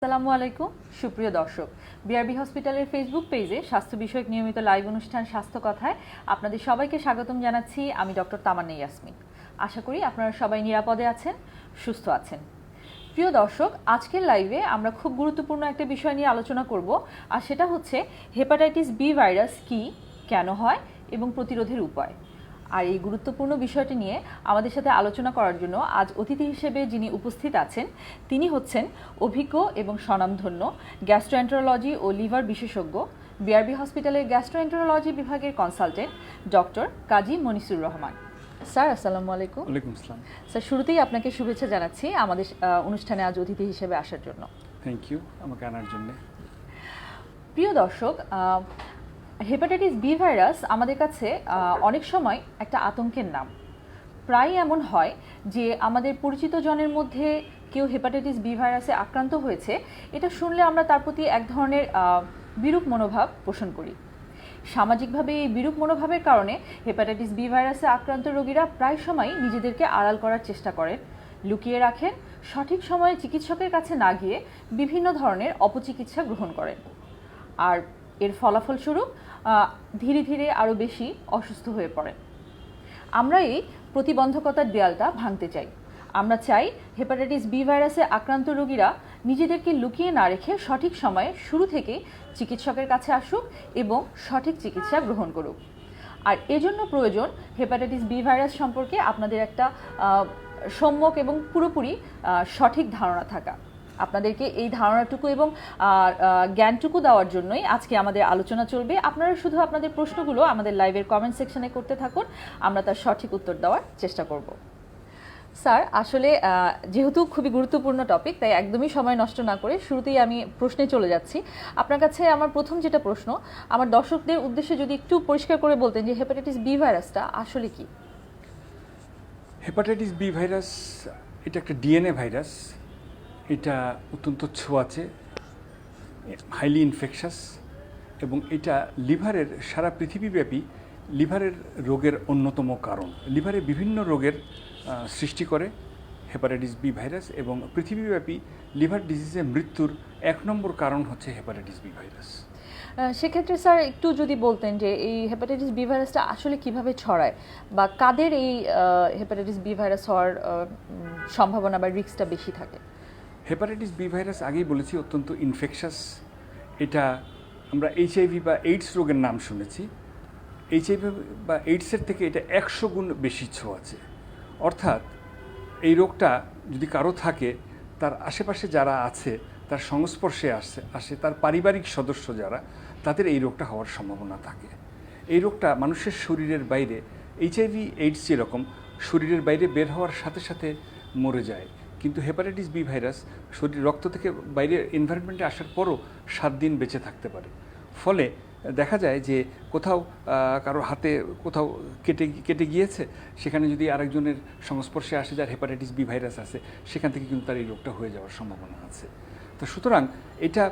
আসসালামু আলাইকুম সুপ্রিয় দর্শক, বিআরবি হসপিটালের ফেসবুক পেজে স্বাস্থ্য বিষয়ক নিয়মিত লাইভ অনুষ্ঠান স্বাস্থ্য কথায় আপনাদের সবাইকে স্বাগতম জানাচ্ছি। আমি ডক্টর তামান্না ইয়াসমিন। আশা করি আপনারা সবাই নিরাপদে আছেন, সুস্থ আছেন। প্রিয় দর্শক, আজকের লাইভে আমরা খুব গুরুত্বপূর্ণ একটা বিষয় নিয়ে আলোচনা করব, আর সেটা হচ্ছে হেপাটাইটিস বি ভাইরাস কি, কেন হয় এবং প্রতিরোধের উপায়। আর এই গুরুত্বপূর্ণ বিষয়টি নিয়ে আমাদের সাথে আলোচনা করার জন্য আজ অতিথি হিসেবে যিনি উপস্থিত আছেন তিনি হচ্ছেন অভিজ্ঞ এবং স্বনামধন্য গ্যাস্ট্রোএন্টারোলজি ও লিভার বিশেষজ্ঞ, বিআরবি হসপিটালের গ্যাস্ট্রোএন্টারোলজি বিভাগের কনসালটেন্ট ডক্টর কাজী মনিসুর রহমান। স্যার আসসালামু আলাইকুম। ওয়ালাইকুম আসসালাম। স্যার, শুরুতেই আপনাকে শুভেচ্ছা জানাচ্ছি আমাদের অনুষ্ঠানে আজ অতিথি হিসেবে আসার জন্য। থ্যাংক ইউ আমাকে আনার জন্য। প্রিয় দর্শক, হেপাটাইটিস বি ভাইরাস আমাদের কাছে অনেক সময় একটা আতঙ্কের নাম। প্রায় এমন হয় যে আমাদের পরিচিত জনের মধ্যে কেউ হেপাটাইটিস বি ভাইরাসে আক্রান্ত হয়েছে, এটা শুনলে আমরা তার প্রতি এক ধরনের বিরূপ মনোভাব পোষণ করি। সামাজিকভাবে এই বিরূপ মনোভাবের কারণে হেপাটাইটিস বি ভাইরাসে আক্রান্ত রোগীরা প্রায় সময় নিজেদেরকে আড়াল করার চেষ্টা করেন, লুকিয়ে রাখেন, সঠিক সময়ে চিকিৎসকের কাছে না গিয়ে বিভিন্ন ধরনের অপচিকিৎসা গ্রহণ করেন। আর এর ফলাফলস্বরূপ ধীরে ধীরে আরও বেশি অসুস্থ হয়ে পড়েন। আমরা এই প্রতিবন্ধকতার দেয়ালটা ভাঙতে চাই। আমরা চাই হেপাটাইটিস বি ভাইরাসে আক্রান্ত রোগীরা নিজেদেরকে লুকিয়ে না রেখে সঠিক সময়ে শুরু থেকেই চিকিৎসকের কাছে আসুক এবং সঠিক চিকিৎসা গ্রহণ করুক। আর এজন্য প্রয়োজন হেপাটাইটিস বি ভাইরাস সম্পর্কে আপনাদের একটা সম্যক এবং পুরোপুরি সঠিক ধারণা থাকা। আপনাদেরকে এই ধারণাটুকু এবং জ্ঞানটুকু দেওয়ার জন্যই আজকে আমাদের আলোচনা চলবে। আপনারা শুধু আপনাদের প্রশ্নগুলো আমাদের লাইভের কমেন্ট সেকশনে করতে থাকুন, আমরা তার সঠিক উত্তর দেওয়ার চেষ্টা করব। স্যার, আসলে যেহেতু খুবই গুরুত্বপূর্ণ টপিক, তাই একদমই সময় নষ্ট না করে শুরুতেই আমি প্রশ্নে চলে যাচ্ছি। আপনার কাছে আমার প্রথম যেটা প্রশ্ন, আমার দর্শকদের উদ্দেশ্যে যদি একটু পরিষ্কার করে বলতেন যে হেপাটাইটিস বি ভাইরাসটা আসলে কি? হেপাটাইটিস বি ভাইরাস এটা একটা ডিএনএ ভাইরাস। এটা অত্যন্ত ছোঁয়াচে, হাইলি ইনফেকশাস, এবং এটা লিভারের সারা পৃথিবীব্যাপী লিভারের রোগের অন্যতম কারণ। লিভারে বিভিন্ন রোগের সৃষ্টি করে হেপাটাইটিস বি ভাইরাস, এবং পৃথিবীব্যাপী লিভার ডিজিজে মৃত্যুর 1 নম্বর কারণ হচ্ছে হেপাটাইটিস বি ভাইরাস। সেক্ষেত্রে স্যার একটু যদি বলতেন যে এই হেপাটাইটিস বি ভাইরাসটা আসলে কিভাবে ছড়ায়, বা কাদের এই হেপাটাইটিস বি ভাইরাস হওয়ার সম্ভাবনা বা রিস্কটা বেশি থাকে? হেপাটাইটিস বি ভাইরাস আগেই বলেছি অত্যন্ত ইনফেকশাস। এটা আমরা এইচআইভি বা এইডস রোগের নাম শুনেছি। এইচআইভি বা এইডসের থেকে এটা 100 গুণ বেশি ছোঁয়াচে। অর্থাৎ এই রোগটা যদি কারো থাকে, তার আশেপাশে যারা আছে, তার সংস্পর্শে আসে তার পারিবারিক সদস্য যারা, তাদের এই রোগটা হওয়ার সম্ভাবনা থাকে। এই রোগটা মানুষের শরীরের বাইরে, এইচআইভি এইডস যেরকম শরীরের বাইরে বের হওয়ার সাথে সাথে মরে যায়, কিন্তু হেপাটাইটিস বি ভাইরাস শরীর রক্ত থেকে বাইরে এনভায়রনমেন্টে আসার পরও 7 দিন বেঁচে থাকতে পারে। ফলে দেখা যায় যে কোথাও কারো হাতে কোথাও কেটে গিয়েছে, সেখানে যদি আরেকজনের সংস্পর্শে আসে যার হেপাটাইটিস বি ভাইরাস আছে, সেখান থেকে কিন্তু তার এই রোগটা হয়ে যাওয়ার সম্ভাবনা আছে। তো সুতরাং এটা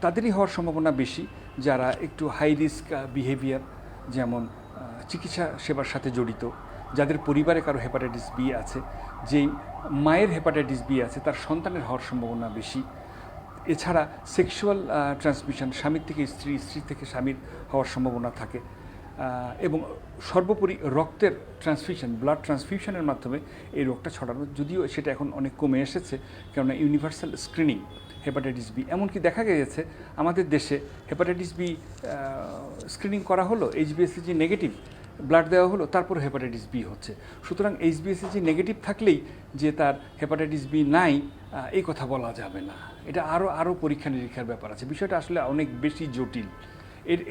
তাদেরই হওয়ার সম্ভাবনা বেশি যারা একটু হাই রিস্ক বিহেভিয়ার, যেমন চিকিৎসা সেবার সাথে জড়িত, যাদের পরিবারে কারো হেপাটাইটিস বি আছে, যেই মায়ের হেপাটাইটিস বি আছে তার সন্তানের হওয়ার সম্ভাবনা বেশি। এছাড়া সেক্সুয়াল ট্রান্সমিশন, স্বামীর থেকে স্ত্রী, স্ত্রী থেকে স্বামীর হওয়ার সম্ভাবনা থাকে, এবং সর্বোপরি রক্তের ট্রান্সফিউশন, ব্লাড ট্রান্সফিউশনের মাধ্যমে এই রোগটা ছড়ানো, যদিও সেটা এখন অনেক কমে এসেছে, কেননা ইউনিভার্সাল স্ক্রিনিং হেপাটাইটিস বি, এমনকি দেখা গিয়েছে আমাদের দেশে হেপাটাইটিস বি স্ক্রিনিং করা হলো, এইচবিএসজি নেগেটিভ ব্লাড দেওয়া হলো, তারপর হেপাটাইটিস বি হচ্ছে। সুতরাং এইচবিএসজি নেগেটিভ থাকলেই যে তার হেপাটাইটিস বি নাই এই কথা বলা যাবে না। এটা আরও পরীক্ষা নিরীক্ষার ব্যাপার আছে। বিষয়টা আসলে অনেক বেশি জটিল।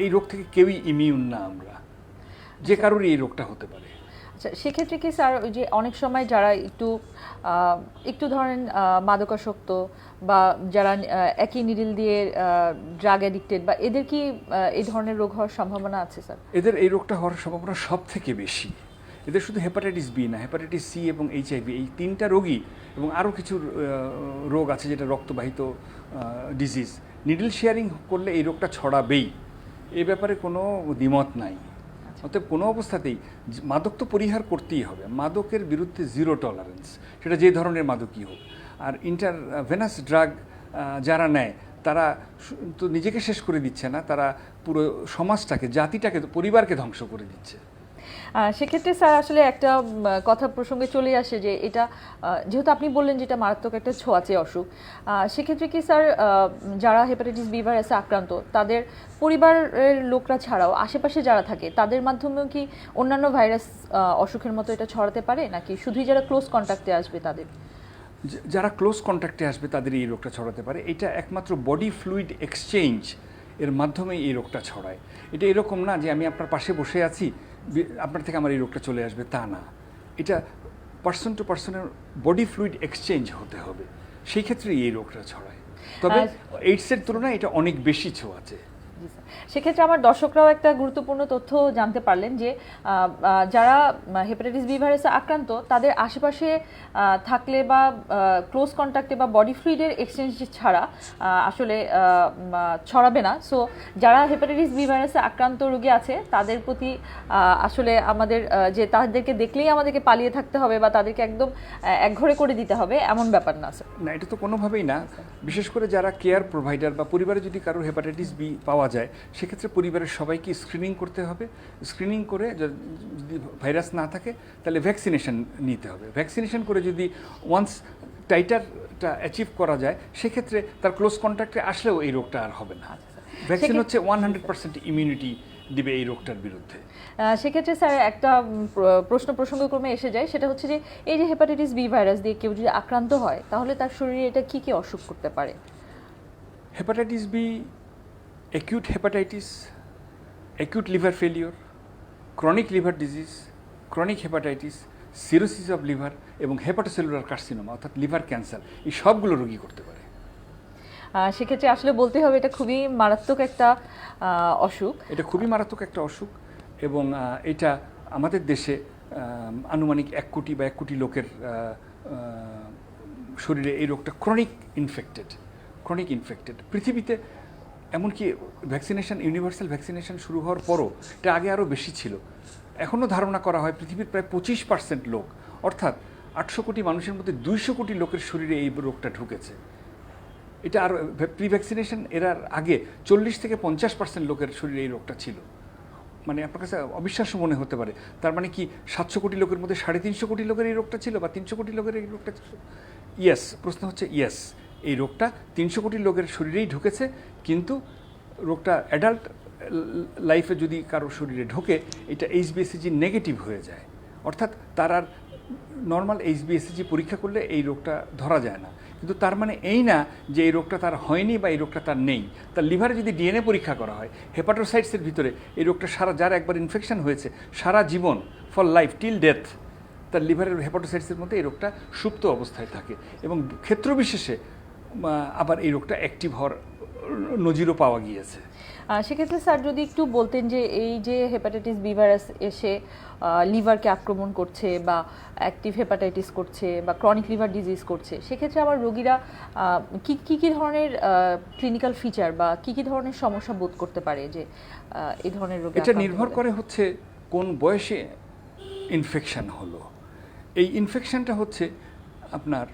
এই রোগ থেকে কেউই ইমিউন না, আমরা যে কারোরই এই রোগটা হতে পারে। আচ্ছা, সেক্ষেত্রে কি স্যার ওই যে অনেক সময় যারা একটু ধরেন মাদকাসক্ত বা যারা একই নিডল দিয়ে ড্রাগ অ্যাডিক্টেড, বা এদের কি এই ধরনের রোগ হওয়ার সম্ভাবনা আছে স্যার? এদের এই রোগটা হওয়ার সম্ভাবনা সব থেকে বেশি। এদের শুধু হেপাটাইটিস বি না, হেপাটাইটিস সি এবং এইচআইভি, এই 3টা রোগই, এবং আরও কিছু রোগ আছে যেটা রক্তবাহিত ডিজিজ, নিডল শেয়ারিং করলে এই রোগটা ছড়াবেই, এ ব্যাপারে কোনো দ্বিমত নাই। অতএব কোনো অবস্থাতেই মাদক তো পরিহার করতেই হবে, মাদকের বিরুদ্ধে জিরো টলারেন্স, সেটা যে ধরনের মাদকই হোক। আর ইন্টারভেনাস ড্রাগ যারা নেয় তারা তো নিজেকে শেষ করে দিচ্ছে না, তারা পুরো সমাজটাকে, জাতিটাকে, পরিবারকে ধ্বংস করে দিচ্ছে। সেক্ষেত্রে স্যার আসলে একটা কথা প্রসঙ্গে চলে আসে যে এটা যেহেতু আপনি বললেন যে এটা মারাত্মক একটা ছোঁয়াচে অসুখ, সেক্ষেত্রে কি স্যার যারা হেপাটাইটিস বি ভাইরাসে আক্রান্ত তাদের পরিবারের লোকরা ছাড়াও আশেপাশে যারা থাকে তাদের মাধ্যমেও কি অন্যান্য ভাইরাস অসুখের মতো এটা ছড়াতে পারে, নাকি শুধুই যারা ক্লোজ কন্ট্যাক্টে আসবে তাদের? যারা ক্লোজ কন্ট্যাক্টে আসবে তাদের এই রোগটা ছড়াতে পারে। এটা একমাত্র বডি ফ্লুইড এক্সচেঞ্জ এর মাধ্যমে এই রোগটা ছড়ায়। এটা এরকম না যে আমি আপনার পাশে বসে আছি, আপনার থেকে আমার এই রোগটা চলে আসবে, তা না। এটা পার্সন টু পার্সনের বডি ফ্লুইড এক্সচেঞ্জ হতে হবে, সেই ক্ষেত্রে এই রোগটা ছড়ায়। তবে এইডসের তুলনায় এটা অনেক বেশি ছোঁয়াচে। সেক্ষেত্রে আমার দর্শকরাও একটা গুরুত্বপূর্ণ তথ্য জানতে পারলেন যে যারা হেপাটাইটিস বি ভাইরাসে আক্রান্ত তাদের আশেপাশে থাকলে বা ক্লোজ কন্ট্যাক্টে বা বডি ফ্লুইডের এক্সচেঞ্জ ছাড়া আসলে ছড়াবে না। সো যারা হেপাটাইটিস বি ভাইরাসে আক্রান্ত রোগী আছে তাদের প্রতি আসলে আমাদের যে তাদেরকে দেখলেই আমাদেরকে পালিয়ে থাকতে হবে বা তাদেরকে একদম একঘরে করে দিতে হবে এমন ব্যাপার না স্যার। না, এটা তো কোনোভাবেই না। বিশেষ করে যারা কেয়ার প্রোভাইডার বা পরিবারে যদি কারোর হেপাটাইটিস বি পাওয়া যায়, সেক্ষেত্রে পরিবারের সবাইকে স্ক্রিনিং করতে হবে। স্ক্রিনিং করে যদি ভাইরাস না থাকে তাহলে ভ্যাকসিনেশন নিতে হবে। ভ্যাকসিনেশন করে যদি ওয়ান্স টাইটারটা অ্যাচিভ করা যায়, সেক্ষেত্রে তার ক্লোজ কন্ট্যাক্টে আসলেও এই রোগটা আর হবে না। ভ্যাকসিন হচ্ছে 100% ইমিউনিটি দিবে এই রোগটার বিরুদ্ধে। সেক্ষেত্রে স্যার একটা প্রশ্ন প্রসঙ্গক্রমে এসে যায়, সেটা হচ্ছে যে এই যে হেপাটাইটিস বি ভাইরাস দিয়ে কেউ যদি আক্রান্ত হয় তাহলে তার শরীরে এটা কি কি অসুখ করতে পারে? Hepatitis B, acute hepatitis, acute liver failure, chronic liver disease, chronic hepatitis, cirrhosis of liver এবং হেপাটোসেলুলার কার্সিনোমা অর্থাৎ লিভার ক্যান্সার, এই সবগুলো রোগী করতে পারে। সেক্ষেত্রে আসলে বলতে হবে এটা খুবই মারাত্মক একটা অসুখ। এটা খুবই মারাত্মক একটা অসুখ এবং এটা আমাদের দেশে আনুমানিক 1 কোটি বা 1 কোটি লোকের শরীরে এই রোগটা ক্রনিক ইনফেক্টেড। পৃথিবীতে এমনকি ভ্যাকসিনেশন, ইউনিভার্সাল ভ্যাকসিনেশন শুরু হওয়ার পরও এটা আগে আরও বেশি ছিল। এখনও ধারণা করা হয় পৃথিবীর প্রায় 25% লোক, অর্থাৎ 800 কোটি মানুষের মধ্যে 200 কোটি লোকের শরীরে এই রোগটা ঢুকেছে। এটা আর প্রি ভ্যাকসিনেশন এরার আগে 40 থেকে 50% লোকের শরীরে এই রোগটা ছিল। মানে আপনার কাছে অবিশ্বাস্য মনে হতে পারে, তার মানে কি 700 কোটি লোকের মধ্যে 350 কোটি লোকের এই রোগটা ছিল বা 300 কোটি লোকের এই রোগটা ছিল? ইয়েস, প্রশ্ন হচ্ছে ইয়েস, এই রোগটা 300 কোটি লোকের শরীরেই ঢুকেছে। কিন্তু রোগটা অ্যাডাল্ট লাইফে যদি কারো শরীরে ঢোকে, এটা HbA1c নেগেটিভ হয়ে যায়, অর্থাৎ তার আর নর্মাল HbA1c পরীক্ষা করলে এই রোগটা ধরা যায় না। কিন্তু তার মানে এই না যে এই রোগটা তার হয়নি বা এই রোগটা তার নেই। তার লিভারে যদি ডিএনএ পরীক্ষা করা হয়, হেপাটোসাইটসের ভিতরে এই রোগটা যার একবার ইনফেকশন হয়েছে, সারা জীবন ফর লাইফ টিল ডেথ তার লিভারের হেপাটোসাইটসের মধ্যে এই রোগটা সুপ্ত অবস্থায় থাকে এবং ক্ষেত্রবিশেষে আবার এই রোগটা অ্যাক্টিভ হওয়ার নজিরও পাওয়া গিয়েছে। সেক্ষেত্রে স্যার যদি একটু বলতেন যে এই যে হেপাটাইটিস বি ভাইরাস এসে লিভারকে আক্রমণ করছে বা অ্যাক্টিভ হেপাটাইটিস করছে বা ক্রনিক লিভার ডিজিজ করছে, সেক্ষেত্রে আবার রোগীরা কি কি ধরনের ক্লিনিক্যাল ফিচার বা কি ধরনের সমস্যা বোধ করতে পারে যে এই ধরনের রোগে? এটা নির্ভর করে হচ্ছে কোন বয়সে ইনফেকশন হলো। এই ইনফেকশনটা হচ্ছে আপনার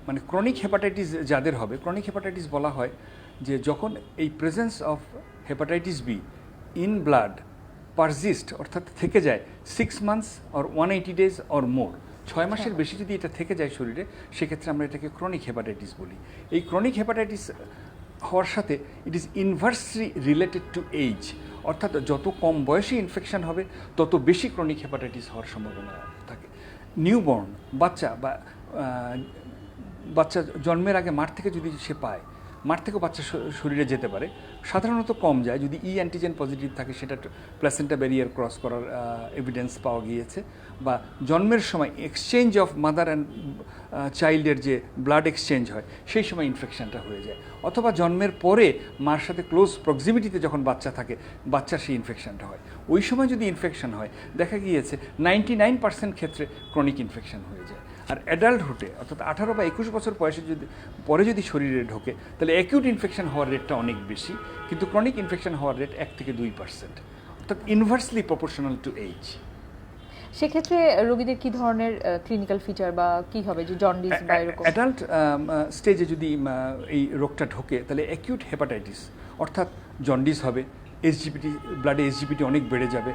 মানে ক্রনিক হেপাটাইটিস যাদের হবে, ক্রনিক হেপাটাইটিস বলা হয় যে যখন এই presence of hepatitis B in blood persist, অর্থাৎ থেকে যায় 6 months or 180 days or more, 6 মাসের বেশি যদি এটা থেকে যায় শরীরে, সেক্ষেত্রে আমরা এটাকে ক্রনিক হেপাটাইটিস বলি। এই ক্রনিক হেপাটাইটিস হওয়ার সাথে it is inversely related to age, অর্থাৎ যত কম বয়সে ইনফেকশন হবে তত বেশি ক্রনিক হেপাটাইটিস হওয়ার সম্ভাবনা থাকে। নিউবর্ন বাচ্চা জন্মের আগে মাঠ থেকে যদি সে পায়, মাঠ থেকেও বাচ্চা শরীরে যেতে পারে, সাধারণত কম যায় যদি অ্যান্টিজেন পজিটিভ থাকে, সেটা প্ল্যাসেন্টা ব্যারিয়ার ক্রস করার এভিডেন্স পাওয়া গিয়েছে। বা জন্মের সময় এক্সচেঞ্জ অফ মাদার অ্যান্ড চাইল্ডের যে ব্লাড এক্সচেঞ্জ হয়, সেই সময় ইনফেকশনটা হয়ে যায়। অথবা জন্মের পরে মার সাথে ক্লোজ প্রক্সিমিটিতে যখন বাচ্চা থাকে, বাচ্চার সেই ইনফেকশনটা হয়। ওই সময় যদি ইনফেকশন হয়, দেখা গিয়েছে 99% ক্ষেত্রে ক্রনিক ইনফেকশন হয়ে যায়। আর অ্যাডাল্টহুডে অর্থাৎ 18 বা 21 বছর বয়সে যদি শরীরে ঢোকে, তাহলে অ্যাকিউট ইনফেকশন হওয়ার রেটটা অনেক বেশি, কিন্তু ক্রনিক ইনফেকশন হওয়ার রেট 1 থেকে 2%, অর্থাৎ ইনভার্সলি প্রপোর্শনাল টু এইজ। সেক্ষেত্রে রোগীদের কি ধরনের ক্লিনিক্যাল ফিচার বা কি হবে, যে জন্ডিস বা এরকম? অ্যাডাল্ট স্টেজে যদি এই রোগটা ঢোকে তাহলে অ্যাকিউট হেপাটাইটিস অর্থাৎ জন্ডিস হবে, এসজিপিটি ব্লাডে এসজিপিটি অনেক বেড়ে যাবে,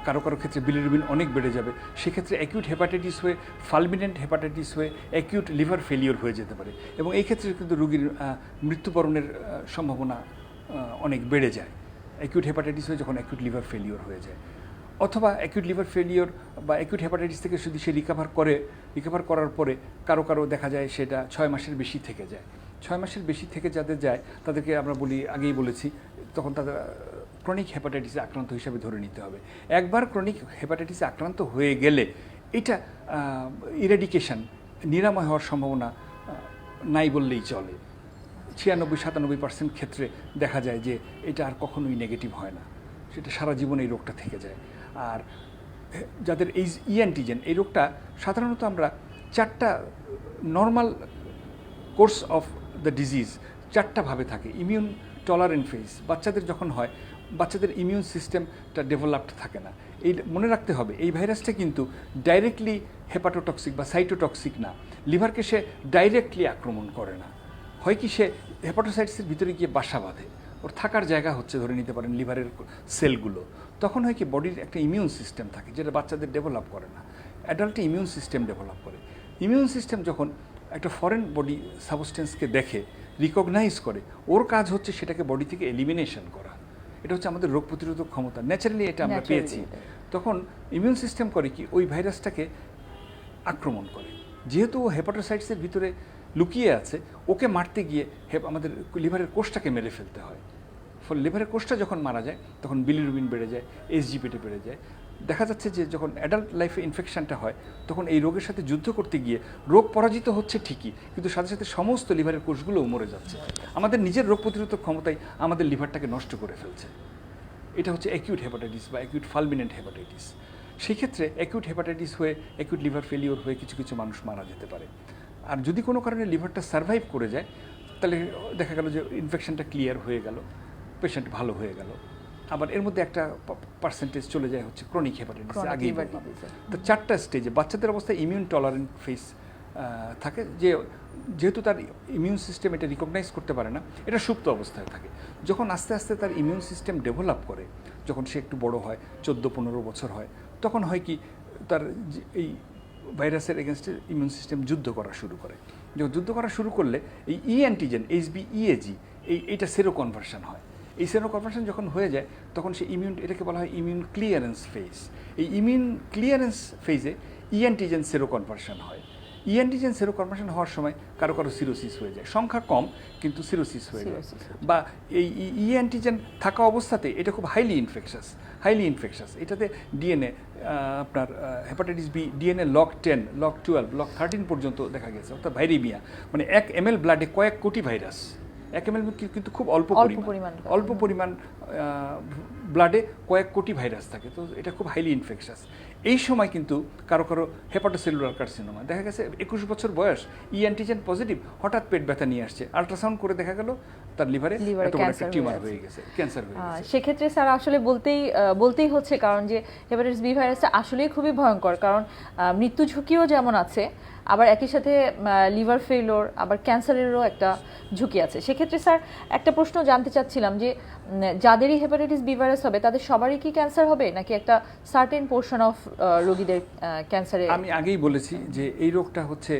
কারো কারো ক্ষেত্রে বিলিরুবিন অনেক বেড়ে যাবে, সেক্ষেত্রে অ্যাকিউট হেপাটাইটিস হয়ে ফালমিনেন্ট হেপাটাইটিস হয়ে অ্যাকিউট লিভার ফেলিওর হয়ে যেতে পারে এবং এই ক্ষেত্রে কিন্তু রোগীর মৃত্যুবরণের সম্ভাবনা অনেক বেড়ে যায় অ্যাকিউট হেপাটাইটিস হয়ে যখন অ্যাকিউট লিভার ফেলিওর হয়ে যায়। অথবা অ্যাকিউট লিভার ফেলিওর বা অ্যাকিউট হেপাটাইটিস থেকে যদি সে রিকভার করার পরে কারো কারো দেখা যায় সেটা 6 মাসের বেশি থেকে যায়। 6 মাসের বেশি থেকে যাদের যায় তাদেরকে আমরা আগেই বলেছি, তখন তাদের ক্রনিক হেপাটাইটিসে আক্রান্ত হিসাবে ধরে নিতে হবে। একবার ক্রনিক হেপাটাইটিসে আক্রান্ত হয়ে গেলে এটা ইরাডিকেশন নিরাময় হওয়ার সম্ভাবনা নাই বললেই চলে। 96-97% ক্ষেত্রে দেখা যায় যে এটা আর কখনোই নেগেটিভ হয় না, সেটা সারা জীবন এই রোগটা থেকে যায়। আর যাদের এই অ্যান্টিজেন, এই রোগটা সাধারণত আমরা 4টা normal course of the disease 4টা ভাবে থাকে। ইমিউন টলারেন্ট ফেজ বাচ্চাদের যখন হয়, বাচ্চাদের ইমিউন সিস্টেমটা ডেভেলপড থাকে না। এই মনে রাখতে হবে এই ভাইরাসটা কিন্তু ডাইরেক্টলি হেপাটোটক্সিক বা সাইটোটক্সিক না, লিভারকে সে ডাইরেক্টলি আক্রমণ করে না। হয় কি সে হেপাটোসাইটসের ভিতরে গিয়ে বাসা বাঁধে, ওর থাকার জায়গা হচ্ছে ধরে নিতে পারেন লিভারের সেলগুলো। তখন হয় কি বডির একটা ইমিউন সিস্টেম থাকে যেটা বাচ্চাদের ডেভেলপ করে না, অ্যাডাল্টে ইমিউন সিস্টেম ডেভেলপ করে। ইমিউন সিস্টেম যখন একটা ফরেন বডি সাবস্টেন্সকে দেখে রিকগনাইজ করে, ওর কাজ হচ্ছে সেটাকে বডি থেকে এলিমিনেশন করা। এটা হচ্ছে আমাদের রোগ প্রতিরোধক ক্ষমতা, ন্যাচারালি এটা আমরা পেয়েছি। তখন ইমিউন সিস্টেম করে কি ওই ভাইরাসটাকে আক্রমণ করে। যেহেতু ও হেপাটোসাইটসের ভিতরে লুকিয়ে আছে, ওকে মারতে গিয়ে আমাদের লিভারের কোষটাকে মেরে ফেলতে হয়। ফলে লিভারের কোষটা যখন মারা যায় তখন বিলিরুবিন বেড়ে যায়, এসজিপিটি বেড়ে যায়। দেখা যাচ্ছে যে যখন অ্যাডাল্ট লাইফে ইনফেকশনটা হয় তখন এই রোগের সাথে যুদ্ধ করতে গিয়ে রোগ পরাজিত হচ্ছে ঠিকই, কিন্তু সাথে সাথে সমস্ত লিভারের কোষগুলোও মরে যাচ্ছে। আমাদের নিজের রোগ প্রতিরোধক ক্ষমতাই আমাদের লিভারটাকে নষ্ট করে ফেলছে। এটা হচ্ছে অ্যাকিউট হেপাটাইটিস বা অ্যাকিউট ফালমিনেন্ট হেপাটাইটিস। সেই ক্ষেত্রে অ্যাকিউট হেপাটাইটিস হয়ে অ্যাকিউট লিভার ফেলিওর হয়ে কিছু কিছু মানুষ মারা যেতে পারে। আর যদি কোনো কারণে লিভারটা সার্ভাইভ করে যায় তাহলে দেখা গেল যে ইনফেকশনটা ক্লিয়ার হয়ে গেল, পেশেন্ট ভালো হয়ে গেল। আবার এর মধ্যে একটা পার্সেন্টেজ চলে যায় হচ্ছে ক্রনিক হেপাটাইটিস। আগেই তো 4টা স্টেজে বাচ্চাদের অবস্থায় ইমিউন টলারেন্ট ফেস থাকে, যেহেতু তার ইমিউন সিস্টেম এটা রিকগনাইজ করতে পারে না, এটা সুপ্ত অবস্থায় থাকে। যখন আস্তে আস্তে তার ইমিউন সিস্টেম ডেভেলপ করে, যখন সে একটু বড় হয়, 14-15 বছর হয়, তখন হয় কি তার এই ভাইরাসের এগেনস্টে ইমিউন সিস্টেম যুদ্ধ করা শুরু করে। যখন যুদ্ধ করা শুরু করলে এই অ্যান্টিজেন HBeAg এইটা সেরো কনভার্সন হয়। এই সেরো কনভার্সন যখন হয়ে যায় তখন সে এটাকে বলা হয় ইমিউন ক্লিয়ারেন্স ফেজ। এই ইমিউন ক্লিয়ারেন্স ফেজে অ্যান্টিজেন সেরো কনভার্সন হয়। অ্যান্টিজেন সেরো কনভার্সন হওয়ার সময় কারো কারো সিরোসিস হয়ে যায়, সংখ্যা কম কিন্তু সিরোসিস হয়ে যায়। বা এই অ্যান্টিজেন থাকা অবস্থাতে এটা খুব হাইলি ইনফেকশাস। এটাতে ডিএনএ আপনার hepatitis B DNA log 10, log 12, log 13 পর্যন্ত দেখা গেছে, অর্থাৎ ভাইরিমিয়া, মানে 1 ml ব্লাডে কয়েক কোটি ভাইরাস। 1 ml কিন্তু খুব অল্প পরিমাণ ব্লাডে কয়েক কোটি ভাইরাস থাকে, তো এটা খুব হাইলি ইনফেকশাস। এই সময় কিন্তু কারো কারো হেপাটোসেলুলার কার্সিনোমা দেখা গেছে 21 বছর বয়স, অ্যান্টিজেন পজিটিভ, হঠাৎ পেট ব্যথা নিয়ে আসছে, আল্ট্রাসাউন্ড করে দেখা গেল তার লিভারে এত বড় একটা টিউমার হয়ে গেছে, ক্যান্সার হয়ে গেছে। সেক্ষেত্রে স্যার আসলে বলতেই হচ্ছে, কারণ যে হেপাটাইটিস বি ভাইরাসটা আসলেই খুবই ভয়ঙ্কর, কারণ মৃত্যু ঝুঁকিও যেমন আছে, আবার একই সাথে লিভার ফেলিওর, আবার ক্যান্সারেরও একটা ঝুঁকি আছে। সেক্ষেত্রে স্যার একটা প্রশ্ন জানতে চাচ্ছিলাম যে যাদেরই হেপাটাইটিস বি ভাইরাস হবে তাদের সবারই কি ক্যান্সার হবে, নাকি একটা সার্টেন পোর্শন অফ রোগীদের ক্যান্সারে? আমি আগেই বলেছি যে এই রোগটা হচ্ছে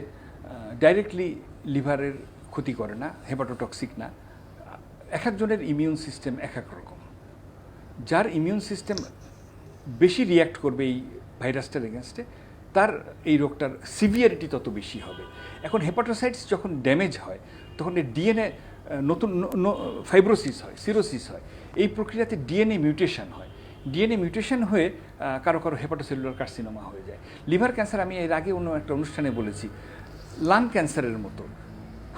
ডাইরেক্টলি লিভারের ক্ষতি করে না, হেপাটোটক্সিক না। এক একজনের ইমিউন সিস্টেম এক এক রকম। যার ইমিউন সিস্টেম বেশি রিয়্যাক্ট করবে এই ভাইরাসটার এগেনস্টে, তার এই রোগটার সিভিয়ারিটি তত বেশি হবে। এখন হেপাটোসাইটস যখন ড্যামেজ হয় তখন ডিএনএ নতুন ফাইব্রোসিস হয়, সিরোসিস হয়। এই প্রক্রিয়াতে ডিএনএ মিউটেশন হয়ে কারো কারো হেপাটোসেলুলার কার্সিনোমা হয়ে যায়। লিভার ক্যান্সার আমি এর আগে অন্য একটা অনুষ্ঠানে বলেছি, লাং ক্যান্সারের মতো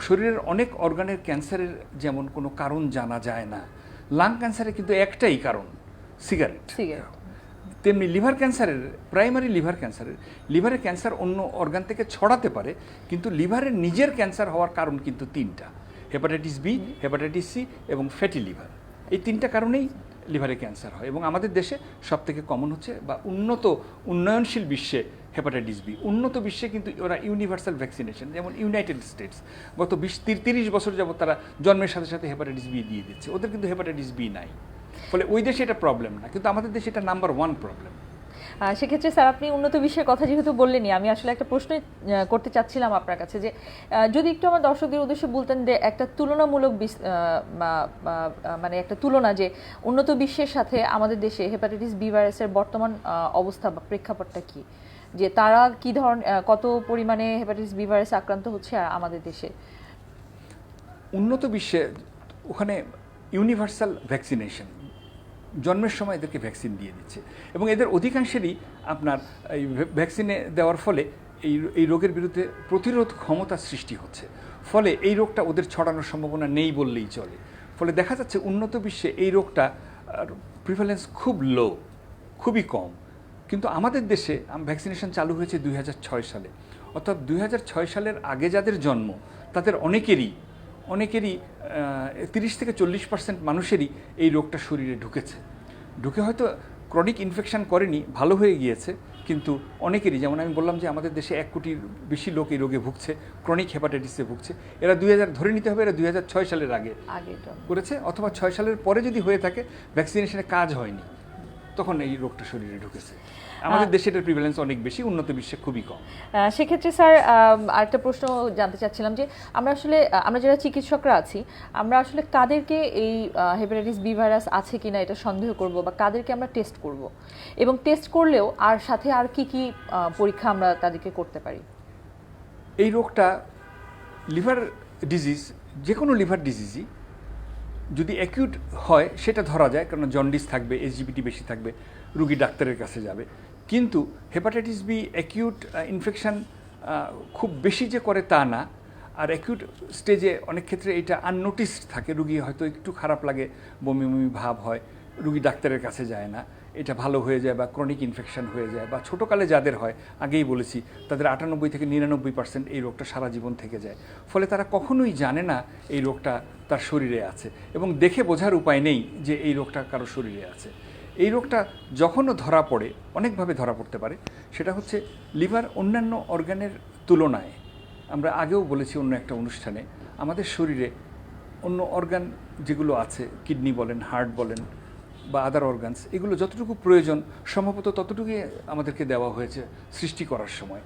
শরীরের অনেক অর্গানের ক্যান্সারের যেমন কোনো কারণ জানা যায় না, লাং ক্যান্সারের কিন্তু একটাই কারণ, সিগারেট। তেমনি প্রাইমারি লিভারের ক্যান্সার অন্য অর্গান থেকে ছড়াতে পারে, কিন্তু লিভারের নিজের ক্যান্সার হওয়ার কারণ কিন্তু 3টা: হেপাটাইটিস বি, হেপাটাইটিস সি এবং ফ্যাটি লিভার। এই 3টা কারণেই লিভারে ক্যান্সার হয়। এবং আমাদের দেশে সবথেকে কমন হচ্ছে বা উন্নয়নশীল বিশ্বে হেপাটাইটিস বি, উন্নত বিশ্বে কিন্তু ওরা ইউনিভার্সাল ভ্যাকসিনেশন, যেমন ইউনাইটেড স্টেটস গত 20-30 বছর যাবত তারা জন্মের সাথে সাথে হেপাটাইটিস বি দিয়ে দিচ্ছে, ওদের কিন্তু হেপাটাইটিস বি নাই। ফলে ওই দেশে এটা প্রবলেম না, কিন্তু আমাদের দেশে এটা নাম্বার 1 প্রবলেম। সেক্ষেত্রে স্যার আপনি উন্নত বিশ্বের কথা যেহেতু বললেনই, আমি আসলে একটা প্রশ্ন করতে চাচ্ছিলাম আপনার কাছে, যে যদি একটু আমার দর্শকদের উদ্দেশ্যে বলতেন যে একটা তুলনামূলক মানে একটা তুলনা, যে উন্নত বিশ্বের সাথে আমাদের দেশে হেপাটাইটিস বি ভাইরাসের বর্তমান অবস্থা বা প্রেক্ষাপটটা কি, যে তারা কি কত পরিমাণে হেপাটাইটিস বি ভাইরাসে আক্রান্ত হচ্ছে আর আমাদের দেশে। উন্নত বিশ্বে ওখানে ইউনিভার্সাল ভ্যাকসিনেশন, জন্মের সময় এদেরকে ভ্যাকসিন দিয়ে দিচ্ছে এবং এদের অধিকাংশেরই আপনার এই ভ্যাকসিনে দেওয়ার ফলে এই রোগের বিরুদ্ধে প্রতিরোধ ক্ষমতা সৃষ্টি হচ্ছে, ফলে এই রোগটা ওদের ছড়ানোর সম্ভাবনা নেই বললেই চলে। ফলে দেখা যাচ্ছে উন্নত বিশ্বে এই রোগটা প্রিভ্যালেন্স খুব লো, খুবই কম। কিন্তু আমাদের দেশে ভ্যাকসিনেশন চালু হয়েছে 2006 সালে, অর্থাৎ 2006 সালের আগে যাদের জন্ম তাদের অনেকেরই 30-40% মানুষেরই এই রোগটা শরীরে ঢুকে হয়তো ক্রনিক ইনফেকশন করেনি, ভালো হয়ে গিয়েছে, কিন্তু অনেকেরই, যেমন আমি বললাম যে আমাদের দেশে 1 কোটির বেশি লোক এই রোগে ভুগছে, ক্রনিক হেপাটাইটিসে ভুগছে। এরা 2000 ধরে নিতে হবে এরা 2006 সালের আগে করেছে, অথবা 6 সালের পরে যদি হয়ে থাকে ভ্যাকসিনেশনে কাজ হয়নি, তখন এই রোগটা শরীরে ঢুকেছে। আমাদের দেশে এটার প্রিভ্যালেন্স অনেক বেশি, উন্নত বিশ্বে খুবই কম। সেক্ষেত্রে স্যার আরেকটা প্রশ্ন জানতে চাচ্ছিলাম, যে আমরা যারা চিকিৎসকরা আছি, আমরা আসলে কাদেরকে এই হেপাটাইটিস বি ভাইরাস আছে কিনা এটা সন্দেহ করব, বা কাদেরকে আমরা টেস্ট করব, এবং টেস্ট করলেও আর সাথে আর কি কি পরীক্ষা আমরা তাদেরকে করতে পারি? এই রোগটা লিভার ডিজিজ, যে কোনো লিভার ডিজিজই যদি অ্যাকিউট হয় সেটা ধরা যায়, কারণ জন্ডিস থাকবে, এসজিপিটি বেশি থাকবে, রুগী ডাক্তারের কাছে যাবে। কিন্তু হেপাটাইটিস বি অ্যাকিউট ইনফেকশন খুব বেশি যে করে তা না, আর অ্যাকিউট স্টেজে অনেক ক্ষেত্রে এটা আননোটিসড থাকে, রুগী হয়তো একটু খারাপ লাগে, বমি বমি ভাব হয়, রুগী ডাক্তারের কাছে যায় না, এটা ভালো হয়ে যায় বা ক্রনিক ইনফেকশন হয়ে যায়, বা ছোটোকালে যাদের হয়, আগেই বলেছি তাদের 98-99% এই রোগটা সারা জীবন থেকে যায়। ফলে তারা কখনোই জানে না এই রোগটা তার শরীরে আছে, এবং দেখে বোঝার উপায় নেই যে এই রোগটা কারো শরীরে আছে। এই রোগটা যখনও ধরা পড়ে, অনেকভাবে ধরা পড়তে পারে, সেটা হচ্ছে লিভার অন্যান্য অর্গানের তুলনায়, আমরা আগেও বলেছি অন্য একটা অনুষ্ঠানে, আমাদের শরীরে অন্য অর্গান যেগুলো আছে, কিডনি বলেন, হার্ট বলেন বা আদার অর্গানস, এগুলো যতটুকু প্রয়োজন সম্ভবত ততটুকুই আমাদেরকে দেওয়া হয়েছে সৃষ্টি করার সময়।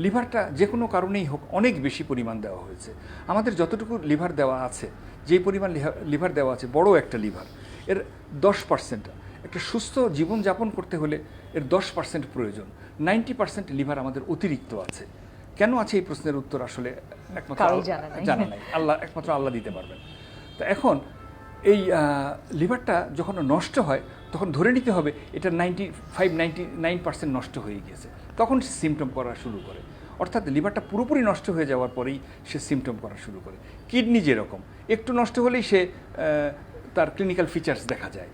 লিভারটা যে কোনো কারণেই হোক অনেক বেশি পরিমাণ দেওয়া হয়েছে। আমাদের যতটুকু লিভার দেওয়া আছে, যে পরিমাণ লিভার দেওয়া আছে, বড় একটা লিভার, এর 10%, একটা সুস্থ জীবনযাপন করতে হলে এর 10% প্রয়োজন। 90% লিভার আমাদের অতিরিক্ত আছে। কেন আছে এই প্রশ্নের উত্তর আসলে একমাত্র জানা নাই, একমাত্র আল্লাহ দিতে পারবেন। তো এখন এই লিভারটা যখন নষ্ট হয় তখন ধরে নিতে হবে এটা 95-99% নষ্ট হয়ে গিয়েছে, তখন সে সিমটম করা শুরু করে। অর্থাৎ লিভারটা পুরোপুরি নষ্ট হয়ে যাওয়ার পরেই সে সিমটম করা শুরু করে। কিডনি যেরকম একটু নষ্ট হলেই সে তার ক্লিনিক্যাল ফিচার্স দেখা যায়,